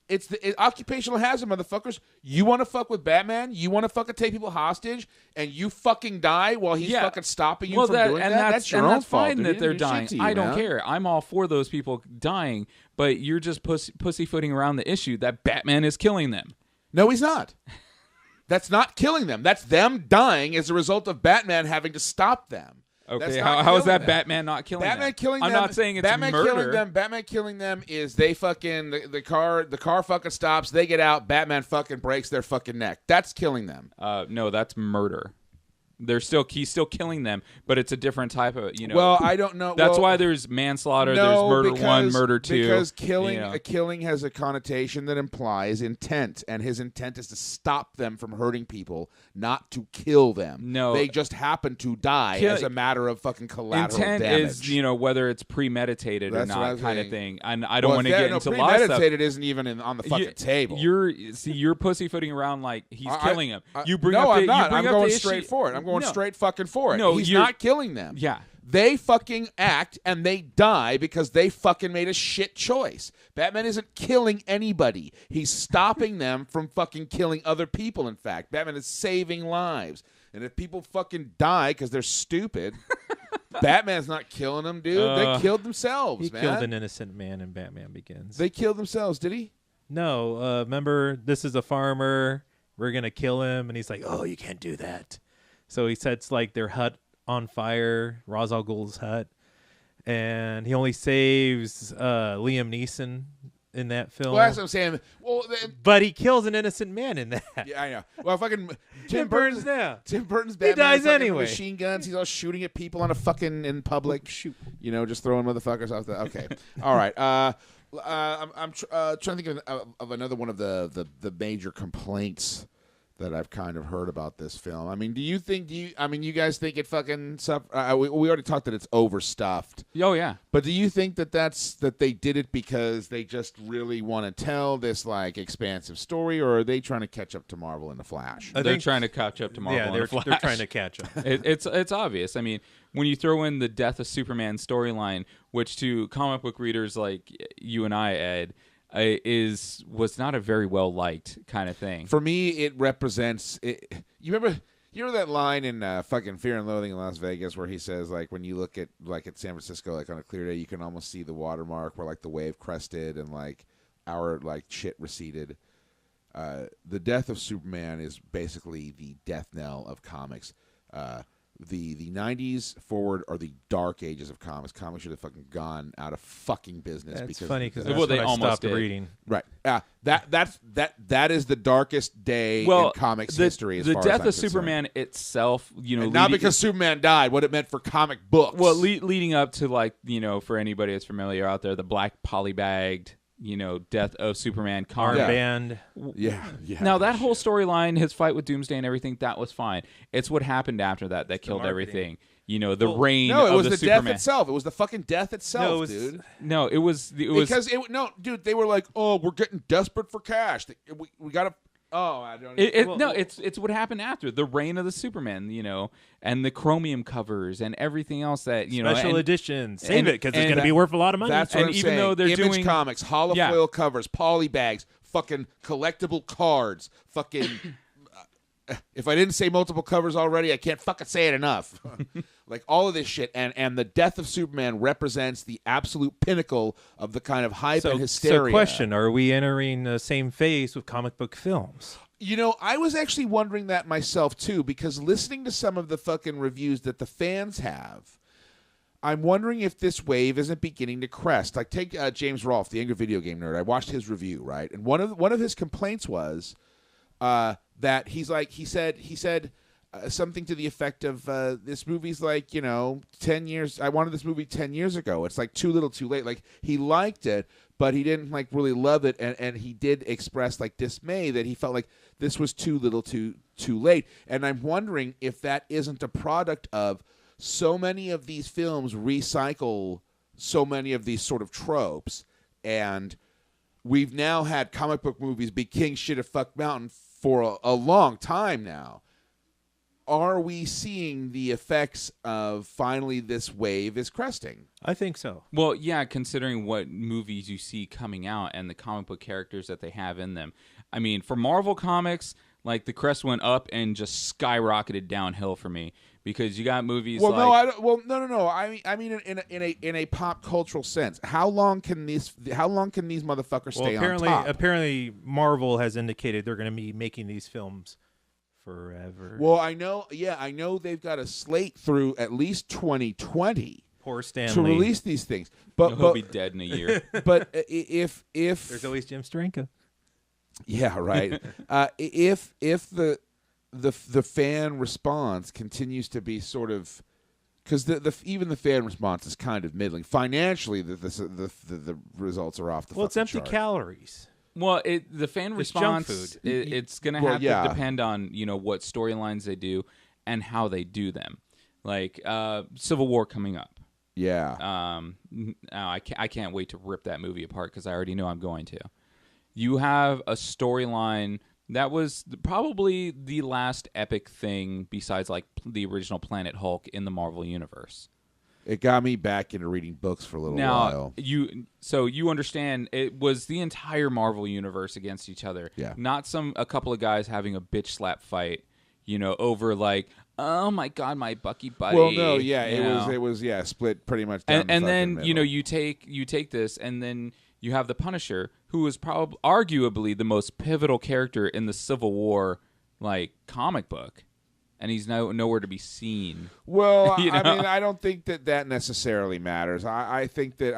it's the occupational hazard, motherfuckers, you want to fuck with Batman, you want to fucking take people hostage, and you fucking die while he's fucking stopping you from doing that. That's your own fault. Fine that they're Good dying. shit to you, I don't man. care. I'm all for those people dying, but you're just pussyfooting around the issue that Batman is killing them. No, he's not. That's not killing them. That's them dying as a result of Batman having to stop them. Okay, how is that Batman not killing them? Batman killing I'm them. not saying it's Batman murder. killing them. Batman killing them is they fucking the car fucking stops. They get out. Batman fucking breaks their fucking neck. That's killing them. No, that's murder. He's still killing them, but it's a different type of, Well, I don't know. That's well, why there's manslaughter. no, there's murder because, 1, murder 2. Because killing has a connotation that implies intent, and his intent is to stop them from hurting people, not to kill them. No. They just happen to die as a matter of fucking collateral Intent damage. is, whether it's premeditated That's or what not, I'm kind of saying. thing. And I don't want to get into a lot of stuff. premeditated isn't even on the fucking table. You're pussyfooting around like he's killing him. You bring no, up the, I'm not. You bring I'm up going the straight issue. for it. I'm going No. straight fucking for it. No, he's you're- not killing them. Yeah. They fucking act and they die because they fucking made a shit choice. Batman isn't killing anybody. He's stopping them from fucking killing other people, in fact. Batman is saving lives. And if people fucking die because they're stupid, Batman's not killing them, dude. They killed themselves, He man. killed an innocent man in Batman Begins. They killed themselves, did he? No, remember, this is a farmer. We're going to kill him. And he's like, oh, you can't do that. So he sets like their hut on fire, Ra's al Ghul's hut. And he only saves Liam Neeson in that film. Well, that's what I'm saying. Well, But he kills an innocent man in that. yeah, I know. Well, fucking Tim Burton's now. Tim Burton's He Batman. dies fucking anyway. Machine guns. He's all shooting at people on a fucking in public. Shoot. Just throwing motherfuckers off the. Okay, all right. I'm trying to think of another one of the major complaints that I've kind of heard about this film. I mean, you guys think it fucking we already talked that it's overstuffed. Oh yeah. But do you think that they did it because they just really want to tell this like expansive story, or are they trying to catch up to Marvel in the Flash? I They're think- trying to catch up to Marvel. Yeah, and they're the Flash. they're trying to catch up. It's obvious. I mean, when you throw in the death of Superman storyline, which to comic book readers like you and I, Ed, was not a very well liked kind of thing. For me, it represents. You remember that line in fucking Fear and Loathing in Las Vegas where he says like when you look at San Francisco like on a clear day you can almost see the watermark where like the wave crested and like our like shit receded. The death of Superman is basically the death knell of comics. The 90s forward are the dark ages of comics. Comics should have fucking gone out of fucking business. That's because funny because Well, that's they when I almost stopped did. reading. right. That is the darkest day in comics history. As the far death as I'm of concerned. Superman itself, And not because Superman died, what it meant for comic books. well, leading up to like for anybody that's familiar out there, the black polybagged death of Superman comic. Armband. yeah. Now that whole storyline, his fight with Doomsday and everything, that was fine. It's what happened after that killed marketing. everything. The reign No, it of was the the Superman. death itself. It was the fucking death itself, No, it was- dude. No, it was Because dude, they were like, "Oh, we're getting desperate for cash. We gotta." Oh, I don't. it's what happened after the reign of the Superman, and the chromium covers and everything else that Special and, edition. Save and- it because it's and going to be worth a lot of money. That's what and I'm even saying. though they're Image doing- comics, holofoil Yeah. covers, poly bags, fucking collectible cards, fucking. If I didn't say multiple covers already, I can't fucking say it enough. Like all of this shit, and the death of Superman represents the absolute pinnacle of the kind of hype and hysteria. So question, are we entering the same phase with comic book films? I was actually wondering that myself too, because listening to some of the fucking reviews that the fans have, I'm wondering if this wave isn't beginning to crest. Like take James Rolfe, the Angry Video Game Nerd. I watched his review, right, and one of his complaints was that he said something to the effect of this movie's like 10 years. I wanted this movie 10 years ago. It's like too little, too late. Like he liked it, but he didn't like really love it, and he did express like dismay that he felt like this was too little, too late. And I'm wondering if that isn't a product of so many of these films recycle so many of these sort of tropes, and we've now had comic book movies be king shit at fuck mountain for a long time now. Are we seeing the effects of finally this wave is cresting? I think so. Well, yeah, considering what movies you see coming out and the comic book characters that they have in them. I mean, for Marvel Comics, like the crest went up and just skyrocketed downhill for me because you got movies Well, like no, I don't, well, no. I mean, in a pop cultural sense, how long can these motherfuckers stay on top? Apparently, Marvel has indicated they're going to be making these films forever. Well, I know they've got a slate through at least 2020 Poor Stan to Lee. release these things. But he'll be dead in a year. but if There's always Jim Steranko. yeah, right. If the fan response continues to be sort of, because even the fan response is kind of middling financially. The results are off the. Well, it's empty chart. calories. Well, the fan It's junk response, food. it's going to Well, have yeah. to depend on what storylines they do and how they do them. Like Civil War coming up. Yeah. I can't wait to rip that movie apart because I already know I'm going to. You have a storyline that was probably the last epic thing besides like the original Planet Hulk in the Marvel Universe. It got me back into reading books for a little while. You understand it was the entire Marvel Universe against each other. Yeah. Not a couple of guys having a bitch slap fight, over like, oh my god, my Bucky buddy. Well, no, yeah, you know? it was split pretty much down the and fucking then middle. you take this and then you have the Punisher, who is probably arguably the most pivotal character in the Civil War like comic book, and he's nowhere to be seen. Well, You I know? mean, I don't think that necessarily matters. I think that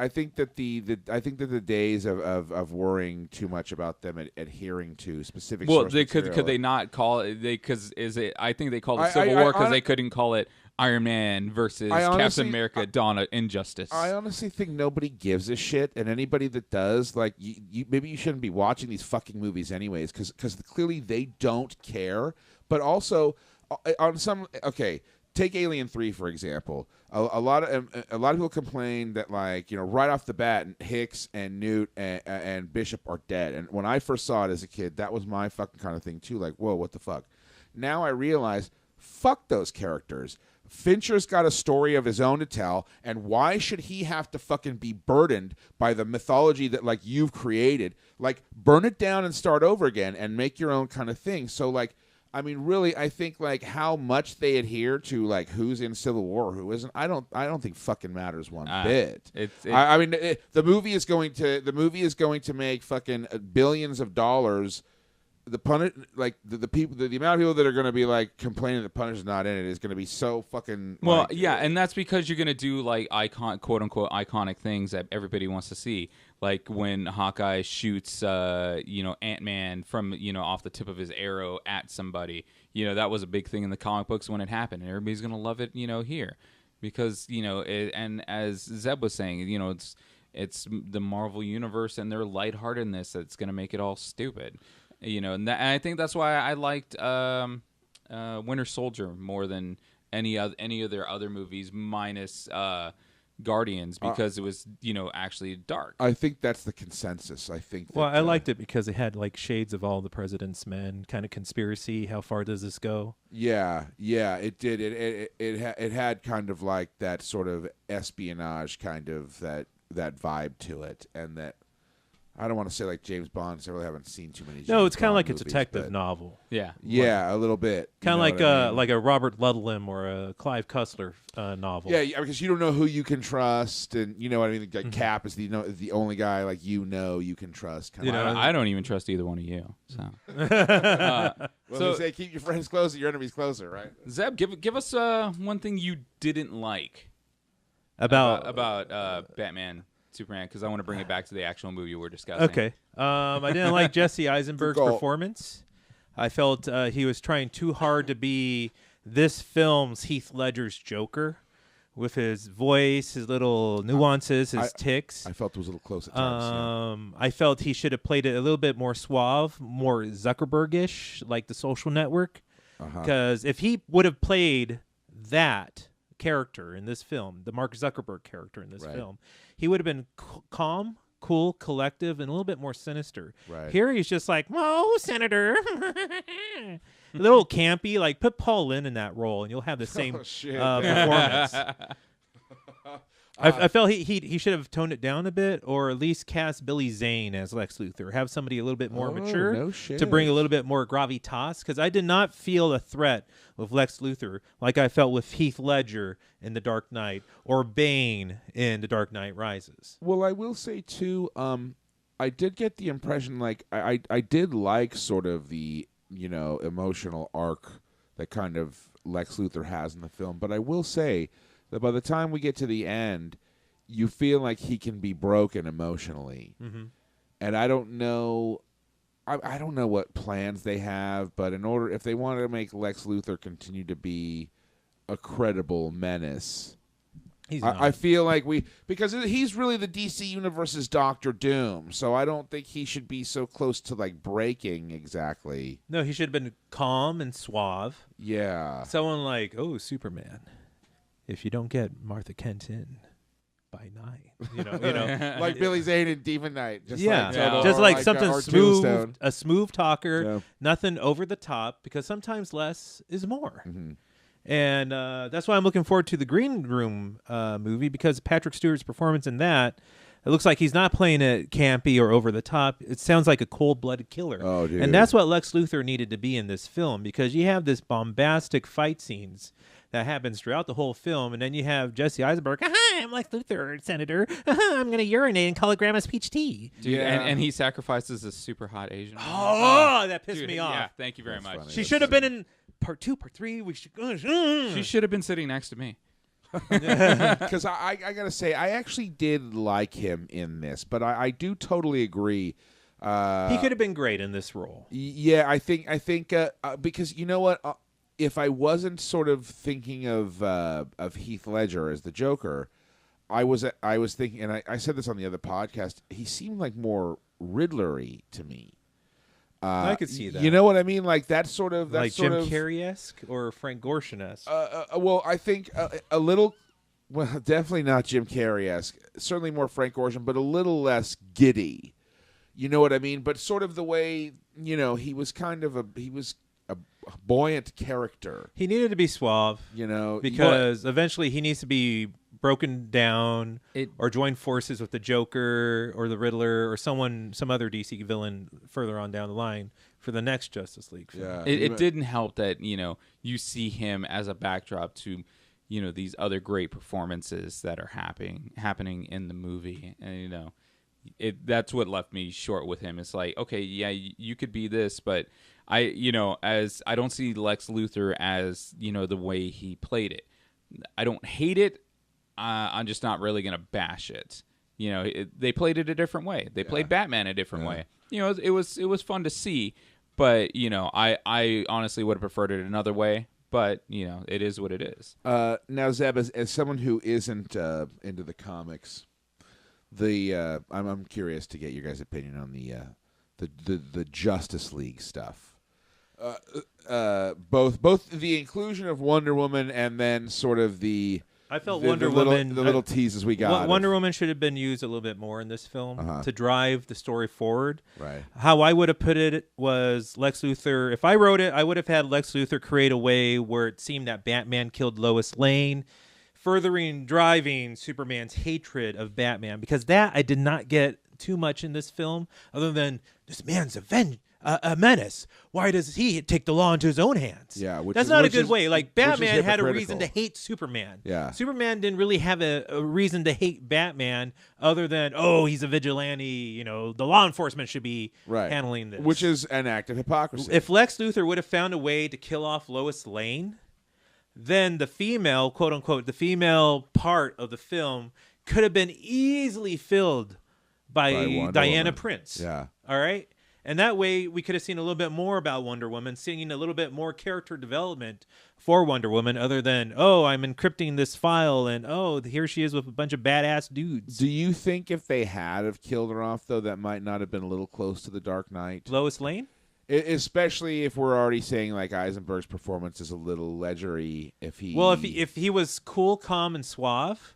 the days of worrying too much about them adhering to specific. Well, source could material- they not call it? I think they called it I- Civil I- War because I- they couldn't call it Iron Man versus I honestly- Captain America: Dawn of Injustice. I honestly think nobody gives a shit, and anybody that does, like, you maybe you shouldn't be watching these fucking movies anyways, because clearly they don't care. But also, on some take Alien 3 for example. A lot of people complain that right off the bat, Hicks and Newt and Bishop are dead. And when I first saw it as a kid, that was my fucking kind of thing too. Like, whoa, what the fuck? Now I realize, fuck those characters. Fincher's got a story of his own to tell, and why should he have to fucking be burdened by the mythology that you've created? Like, burn it down and start over again and make your own kind of thing. So I mean, really, I think how much they adhere to who's in Civil War or who isn't. I don't think fucking matters one bit. I mean, the movie is going to make fucking billions of dollars. The people, the amount of people that are going to be complaining that Punisher's not in it is going to be so fucking. Well, yeah, and that's because you're going to do quote unquote iconic things that everybody wants to see, like when Hawkeye shoots Ant-Man from off the tip of his arrow at somebody. That was a big thing in the comic books when it happened, and everybody's going to love it here because and as Zeb was saying, it's the Marvel Universe and their lightheartedness that's going to make it all stupid. And I think that's why I liked Winter Soldier more than any of their other movies, minus Guardians, because it was actually dark. I think that's the consensus. I think. Well, I liked it because it had shades of All the President's Men, kind of conspiracy. How far does this go? Yeah, it did. It had kind of that sort of espionage kind of that vibe to it, and that. I don't want to say James Bond, because I really haven't seen too many. No, it's kind of like a movies, detective but- novel. Yeah. Yeah, a little bit. Kind of You know what I mean? like a Robert Ludlum or a Clive Cussler novel. Yeah, because you don't know who you can trust, and you know what I mean. Cap is the only guy you can trust. Kind of. I don't even trust either one of you. So, Well, so- they say keep your friends closer, your enemies closer, right? Zeb, give us one thing you didn't like about Batman, Superman, because I want to bring it back to the actual movie we're discussing. Okay. I didn't like Jesse Eisenberg's Good call. performance. I felt he was trying too hard to be this film's Heath Ledger's Joker, with his voice, his little nuances, his ticks. I felt it was a little close at times. I felt he should have played it a little bit more suave, more Zuckerberg-ish, like The Social Network. Because if he would have played that character in this film, the Mark Zuckerberg character in this film, he would have been calm, cool, collective, and a little bit more sinister. Right. Here he's just like, "Whoa, Senator." A little campy. Like, put Paul Lynde in that role, and you'll have the same performance. I felt he should have toned it down a bit, or at least cast Billy Zane as Lex Luthor. Have somebody a little bit more mature to bring a little bit more gravitas. Because I did not feel a threat with Lex Luthor like I felt with Heath Ledger in The Dark Knight or Bane in The Dark Knight Rises. Well, I will say too, I did get the impression like I did like sort of the emotional arc that kind of Lex Luthor has in the film, but I will say that by the time we get to the end, you feel like he can be broken emotionally. And I don't know I don't know what plans they have, but if they wanted to make Lex Luthor continue to be a credible menace, I feel like because he's really the DC Universe's Doctor Doom, so I don't think he should be so close to like breaking exactly. No, he should have been calm and suave. Yeah. Someone like, "Oh, Superman, if you don't get Martha Kent in by 9," like Billy Zane in Demon Knight. Just something smooth, Tombstone. a smooth talker, nothing over the top, because sometimes less is more. And that's why I'm looking forward to the Green Room movie, because Patrick Stewart's performance in that, it looks like he's not playing it campy or over the top. It sounds like a cold-blooded killer. Oh, dude. And that's what Lex Luthor needed to be in this film, because you have this bombastic fight scenes that happens throughout the whole film, and then you have Jesse Eisenberg. I'm Lex Luthor, Senator. I'm going to urinate and call it Grandma's peach tea. Dude, and he sacrifices a super hot Asian woman. Oh, that pissed me off. Yeah, thank you very much. funny. She should have been in part 2, part 3. She should have been sitting next to me. Because I got to say, I actually did like him in this, but I do totally agree. He could have been great in this role. Yeah, I think because you know what? If I wasn't sort of thinking of Heath Ledger as the Joker, I was thinking, and I said this on the other podcast, he seemed like more Riddler-y to me. I could see that. You know what I mean? Like that sort of Jim Carrey-esque or Frank Gorshin-esque. Well, I think a little. Well, definitely not Jim Carrey-esque. Certainly more Frank Gorshin, but a little less giddy. You know what I mean? But sort of the way he was kind of a buoyant character. He needed to be suave, because eventually he needs to be broken down or join forces with the Joker or the Riddler or some other DC villain further on down the line for the next Justice League film. Yeah, it didn't help that you see him as a backdrop to these other great performances that are happening in the movie, and that's what left me short with him. It's like, okay, yeah, you could be this, but I don't see Lex Luthor as the way he played it. I don't hate it. I'm just not really gonna bash it. They played it a different way. They played Batman a different way. It was fun to see, but I honestly would have preferred it another way. But it is what it is. Now, Zeb, as someone who isn't into the comics, I'm curious to get your guys' opinion on the Justice League stuff. Both the inclusion of Wonder Woman and then sort of I felt Wonder Woman. The little teases we got. Wonder Woman should have been used a little bit more in this film to drive the story forward. Right. How I would have put it was Lex Luthor. If I wrote it, I would have had Lex Luthor create a way where it seemed that Batman killed Lois Lane, driving Superman's hatred of Batman. Because that I did not get too much in this film, other than this man's a menace. Why does he take the law into his own hands? Yeah, that's not a good way. Like, Batman had a reason to hate Superman. Yeah. Superman didn't really have a reason to hate Batman other than, he's a vigilante. The law enforcement should be handling this. Which is an act of hypocrisy. If Lex Luthor would have found a way to kill off Lois Lane, then the female, quote unquote, the female part of the film could have been easily filled by Diana Woman. Prince. Yeah. All right? And that way, we could have seen a little bit more about Wonder Woman, seeing a little bit more character development for Wonder Woman, other than, oh, I'm encrypting this file, and oh, here she is with a bunch of badass dudes. Do you think if they had have killed her off, though, that might not have been a little close to the Dark Knight? Lois Lane? Especially if we're already saying like Eisenberg's performance is a little ledgery. If he was cool, calm, and suave,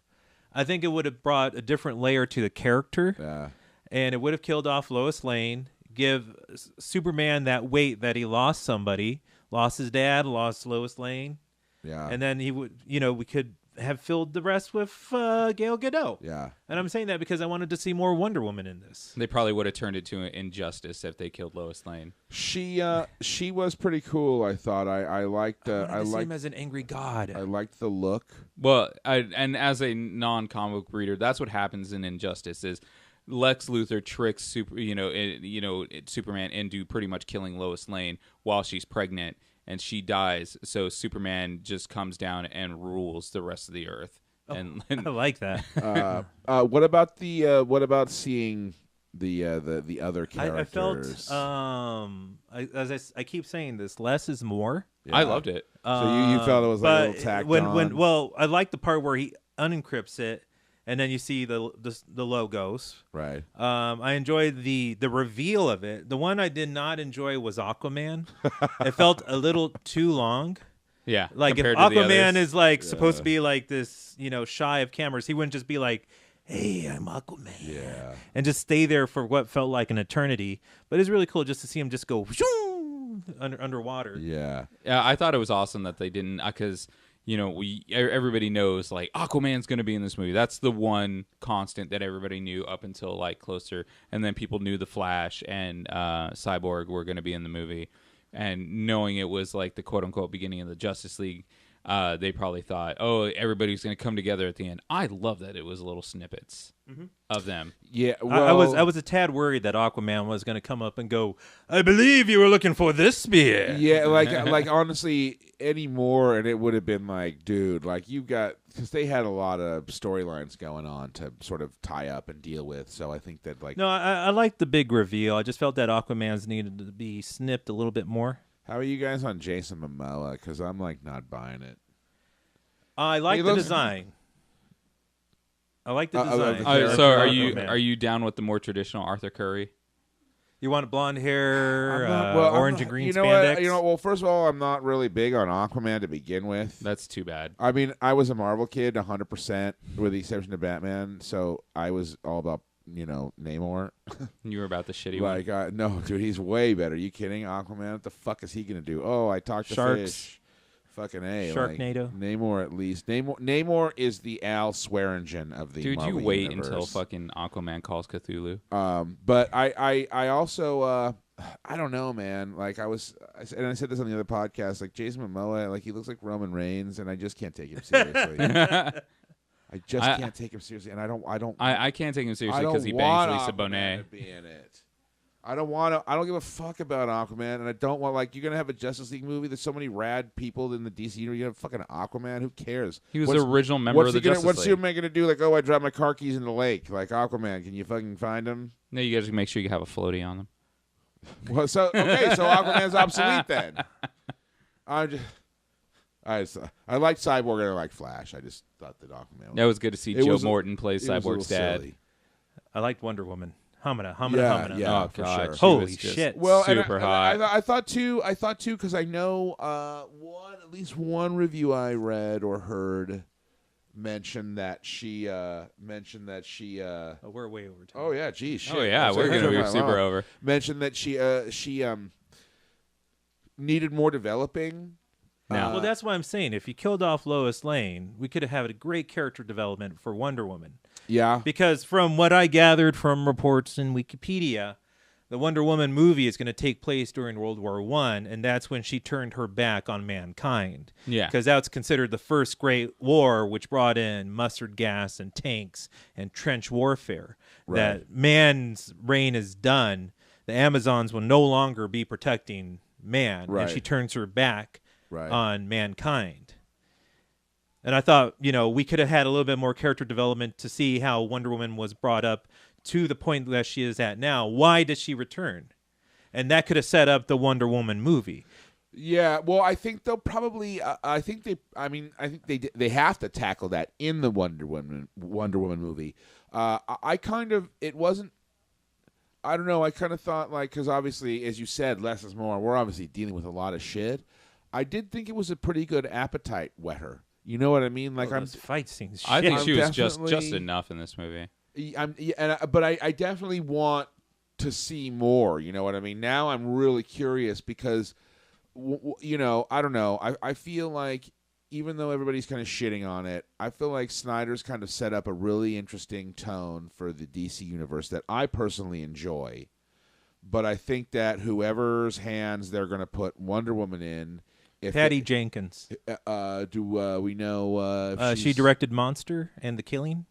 I think it would have brought a different layer to the character, and it would have killed off Lois Lane. Give Superman that weight that he lost somebody, lost his dad, lost Lois Lane. Yeah. And then he would, we could have filled the rest with Gal Gadot. Yeah. And I'm saying that because I wanted to see more Wonder Woman in this. They probably would have turned it to Injustice if they killed Lois Lane. She was pretty cool, I thought. I liked I see him as an angry god. I liked the look. Well, and as a non-comic book reader, that's what happens in Injustice is Lex Luthor tricks Superman into pretty much killing Lois Lane while she's pregnant, and she dies. So Superman just comes down and rules the rest of the Earth. And I like that. What about seeing the other characters? I felt I keep saying this, less is more. Yeah. I loved it. So you felt it was like a little tacked on? I like the part where he unencrypts it. And then you see the logos. Right. I enjoyed the reveal of it. The one I did not enjoy was Aquaman. It felt a little too long. Yeah. Like if Aquaman is like supposed to be like this, shy of cameras, he wouldn't just be like, "Hey, I'm Aquaman." Yeah. And just stay there for what felt like an eternity. But it's really cool just to see him just go underwater. Yeah. Yeah, I thought it was awesome that they didn't, because everybody knows like Aquaman's going to be in this movie. That's the one constant that everybody knew up until like closer, and then people knew the Flash and Cyborg were going to be in the movie, and knowing it was like the quote unquote beginning of the Justice League, they probably thought, oh, everybody's going to come together at the end. I love that it was little snippets of them. Yeah, well, I was a tad worried that Aquaman was going to come up and go, "I believe you were looking for this spear." Yeah, like honestly, anymore, and it would have been like, dude, like you got, because they had a lot of storylines going on to sort of tie up and deal with. So I think that like, No, I like the big reveal. I just felt that Aquaman's needed to be snipped a little bit more. how are you guys on Jason Momoa? Because I'm like not buying it. I like the design. I like the design. So are you down with the more traditional Arthur Curry? You want blonde hair, I'm orange not- and green you know spandex? What? Well, first of all, I'm not really big on Aquaman to begin with. That's too bad. I mean, I was a Marvel kid, 100%, with the exception of Batman. So I was all about, Namor. You were about the shitty one. Like, no, dude, he's way better. Are you kidding? Aquaman, what the fuck is he gonna do? Oh, I talked to Sharks. fish. Fucking A. Sharknado. Like, Namor, at least. Namor is the Al Swearingen of the Dude, Marvel you wait universe. until fucking Aquaman calls Cthulhu. But I also I don't know, man. Like I said this on the other podcast. Like Jason Momoa, like he looks like Roman Reigns, and I just can't take him seriously. I just can't take him seriously, and I don't. I can't take him seriously I because he don't bangs want Lisa Aquaman Bonet. to be in it. I don't give a fuck about Aquaman, and I don't want, like, you're gonna have a Justice League movie. There's so many rad people in the DC. You're gonna have fucking Aquaman. Who cares? He was the original member of the Justice What's League. Superman gonna do? Like, oh, I dropped my car keys in the lake. Like Aquaman, can you fucking find him? No, you guys make sure you have a floaty on them. Well, so Aquaman's obsolete then. I like Cyborg and I like Flash. I just thought that Aquaman. That was good to see It Joe was- Morton play it was a little Cyborg's dad. silly. I liked Wonder Woman. Hamina. Yeah, Oh for god, sure. she Holy was just shit. Well, super hot. I thought too, because I know at least one review I read or heard mentioned that she Oh, we're way over time. oh yeah, geez, shit. Oh yeah, I'm we're sorry, gonna be wow. super over. Mentioned that she needed more developing. Well, that's why I'm saying if you killed off Lois Lane, we could have had a great character development for Wonder Woman. Yeah. Because from what I gathered from reports in Wikipedia, the Wonder Woman movie is going to take place during World War I, and that's when she turned her back on mankind. Yeah. Because that's considered the first great war, which brought in mustard gas and tanks and trench warfare. Right. That man's reign is done. The Amazons will no longer be protecting man, Right. and she turns her back Right. on mankind. And I thought, we could have had a little bit more character development to see how Wonder Woman was brought up to the point that she is at now. Why does she return? and that could have set up the Wonder Woman movie. Yeah, well, I think they'll probably. I think they have to tackle that in the Wonder Woman movie. I kind of it wasn't. I don't know. I kind of thought because obviously, as you said, less is more. We're obviously dealing with a lot of shit. I did think it was a pretty good appetite wetter. You know what I mean? Those fight scenes. I think I'm she was definitely- just enough in this movie. But I definitely want to see more. You know what I mean? Now I'm really curious because. I don't know. I feel like even though everybody's kind of shitting on it, I feel like Snyder's kind of set up a really interesting tone for the DC universe that I personally enjoy. But I think that whoever's hands they're going to put Wonder Woman in, Patty Jenkins. do we know? If She she's directed Monster and The Killing.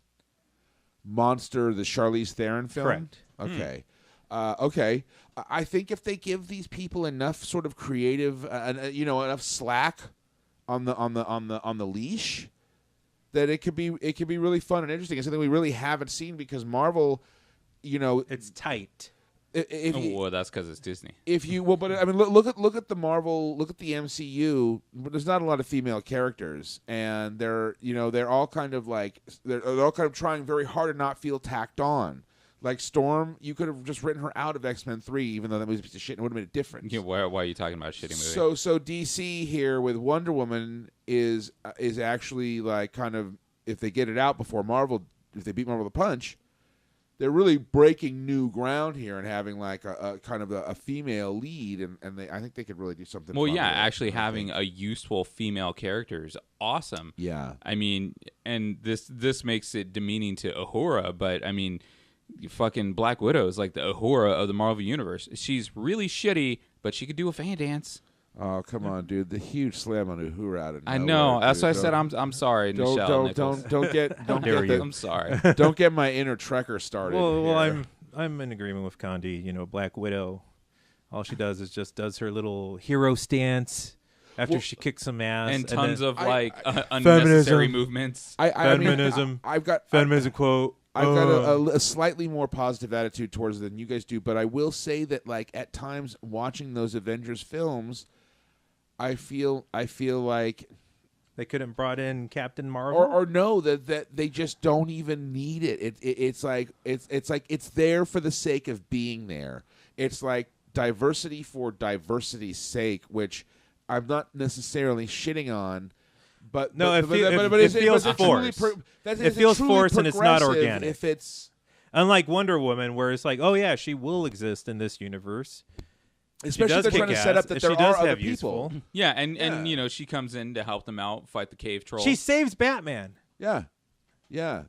Monster, the Charlize Theron film. Correct. Okay. Okay. I think if they give these people enough sort of creative, enough slack on the leash, that it could be really fun and interesting. It's something we really haven't seen because Marvel, It's tight. Well, that's because it's Disney. But I mean, look at the Marvel, look at the MCU. There's not a lot of female characters, and they're all kind of they're all kind of trying very hard to not feel tacked on. Like Storm, you could have just written her out of X-Men 3, even though that movie was a piece of shit, and it would have made a difference. Yeah, why are you talking about a shitty movie? So DC here with Wonder Woman is actually kind of, if they get it out before Marvel, if they beat Marvel to the punch, they're really breaking new ground here and having a kind of a female lead, and I think they could really do something. Well, fun yeah, with it, actually I think. having a useful female character is awesome. Yeah. I mean, and this makes it demeaning to Uhura, but I mean, fucking Black Widow is like the Uhura of the Marvel Universe. She's really shitty, but she could do a fan dance. Oh, come on, dude! The huge slam on Uhura out of I nowhere, know. That's dude. why I said I'm sorry, Michelle Nichols. Don't get I'm sorry. don't get my inner Trekker started. Well, here. I'm in agreement with Condi. Black Widow, all she does is just does her little hero stance after she kicks some ass, And tons then of I- unnecessary Feminism. movements. I've got feminism quote. I've got a slightly more positive attitude towards it than you guys do, but I will say that at times watching those Avengers films, I feel like They could have brought in Captain Marvel. or no that they just don't even need it. It's like it's there for the sake of being there. It's like diversity for diversity's sake, which I'm not necessarily shitting on. But No, but, it but, but it is feels it truly forced. is It feels truly forced and it's not progressive organic. If it's Unlike Wonder Woman, where it's like, oh yeah, she will exist in this universe. especially if does they're trying to kick set ass, up that and there she does are other have people. useful. Yeah, and Yeah. she comes in to help them out, fight the cave troll. She saves Batman. Yeah,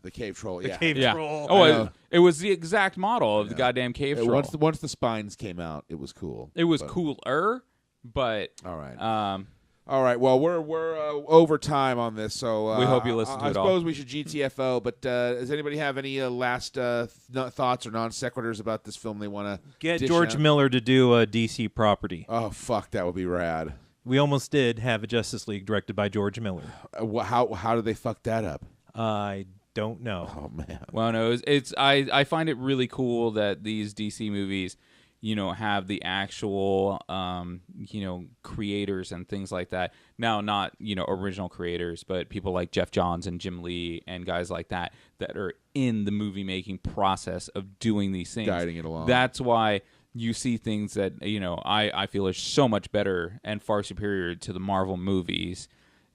the cave troll. The yeah. cave yeah. troll. Oh, I know. it was the exact model of the goddamn cave troll. Once the spines came out, it was cool. It was But- cooler, but All right. um, All right. Well, we're over time on this, so We hope you listen to I it all. suppose we should GTFO. But does anybody have any last thoughts or non sequiturs about this film they want to Get George Miller to do a DC property. Oh fuck, that would be rad. We almost did have a Justice League directed by George Miller. How did they fuck that up? I don't know. Oh man. well, no, I find it really cool that these DC movies, have the actual, creators and things like that. Now, not, original creators, but people like Jeff Johns and Jim Lee and guys like that are in the movie making process of doing these things. Guiding it along. That's why you see things that, I feel are so much better and far superior to the Marvel movies.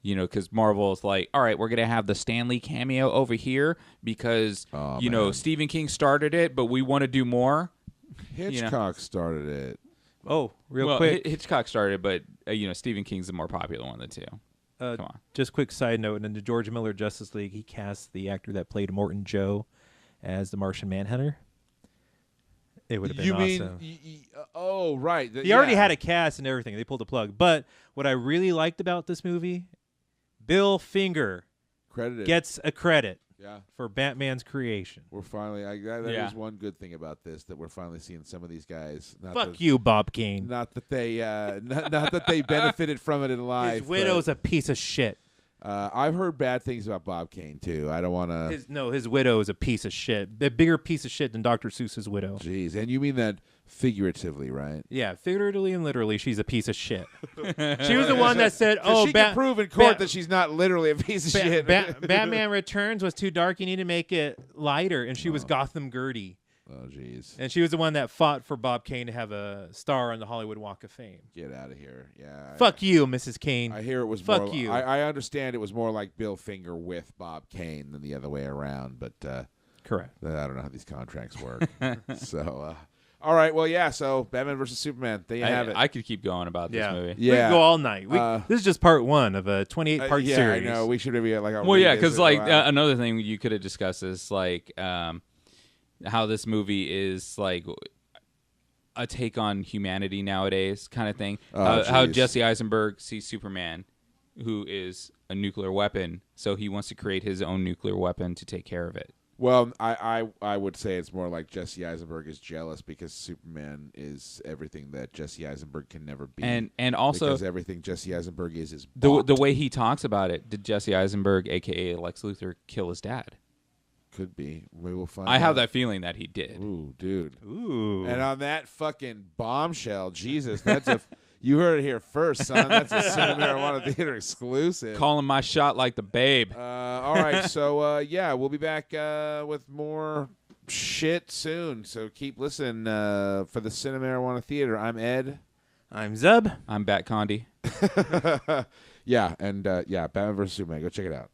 Because Marvel is like, all right, we're going to have the Stan Lee cameo over here because, man. Stephen King started it, but we want to do more. Hitchcock started it. Oh, real well, quick. Hitchcock started, but Stephen King's the more popular one of the two. Come on. Just quick side note, in the George Miller Justice League, he cast the actor that played Morton Joe as the Martian Manhunter. It would have been You awesome. mean? Oh, right. He already had a cast and everything. They pulled the plug. But what I really liked about this movie, Bill Finger credited. gets a credit Yeah. for Batman's creation. We're finally. That is Yeah. one good thing about this, that we're finally seeing some of these guys. Not Fuck that, you, Bob Kane. Not that they, not that they benefited from it in life. His widow's a piece of shit. I've heard bad things about Bob Kane too. I don't want to. His widow is a piece of shit. A bigger piece of shit than Dr. Seuss's widow. Jeez, and you mean that Figuratively, right? Yeah, figuratively and literally, she's a piece of shit. She was the one that said, "Oh, she can prove in court that she's not literally a piece of shit. Batman Returns was too dark. You need to make it lighter." And she was Gotham Gertie. Oh, jeez. And she was the one that fought for Bob Kane to have a star on the Hollywood Walk of Fame. Get out of here. Yeah. Fuck you, Mrs. Kane. I hear it was Fuck more. you. I understand it was more like Bill Finger with Bob Kane than the other way around, but Correct. I don't know how these contracts work. So, all right. Well, yeah. So, Batman versus Superman. There you have it. I could keep going about this movie. We can go all night. This is just part one of a 28-part yeah, series. I know. We should be like. Well, yeah, because like another thing you could have discussed is like how this movie is like a take on humanity nowadays, kind of thing. How Jesse Eisenberg sees Superman, who is a nuclear weapon, so he wants to create his own nuclear weapon to take care of it. Well, I would say it's more like Jesse Eisenberg is jealous because Superman is everything that Jesse Eisenberg can never be, and also because everything Jesse Eisenberg is the way he talks about it. Did Jesse Eisenberg, aka Lex Luthor, kill his dad? Could be. We will find. I have out. that feeling that he did. Ooh, dude. Ooh. And on that fucking bombshell, Jesus, that's a. You heard it here first, son. That's a Cinema Marijuana Theater exclusive. Calling my shot like the Babe. All right, so yeah, we'll be back with more shit soon. So keep listening for the Cinema Marijuana Theater. I'm Ed. I'm Zeb. I'm Bat Condi. Yeah, and yeah, Batman vs Superman. Go check it out.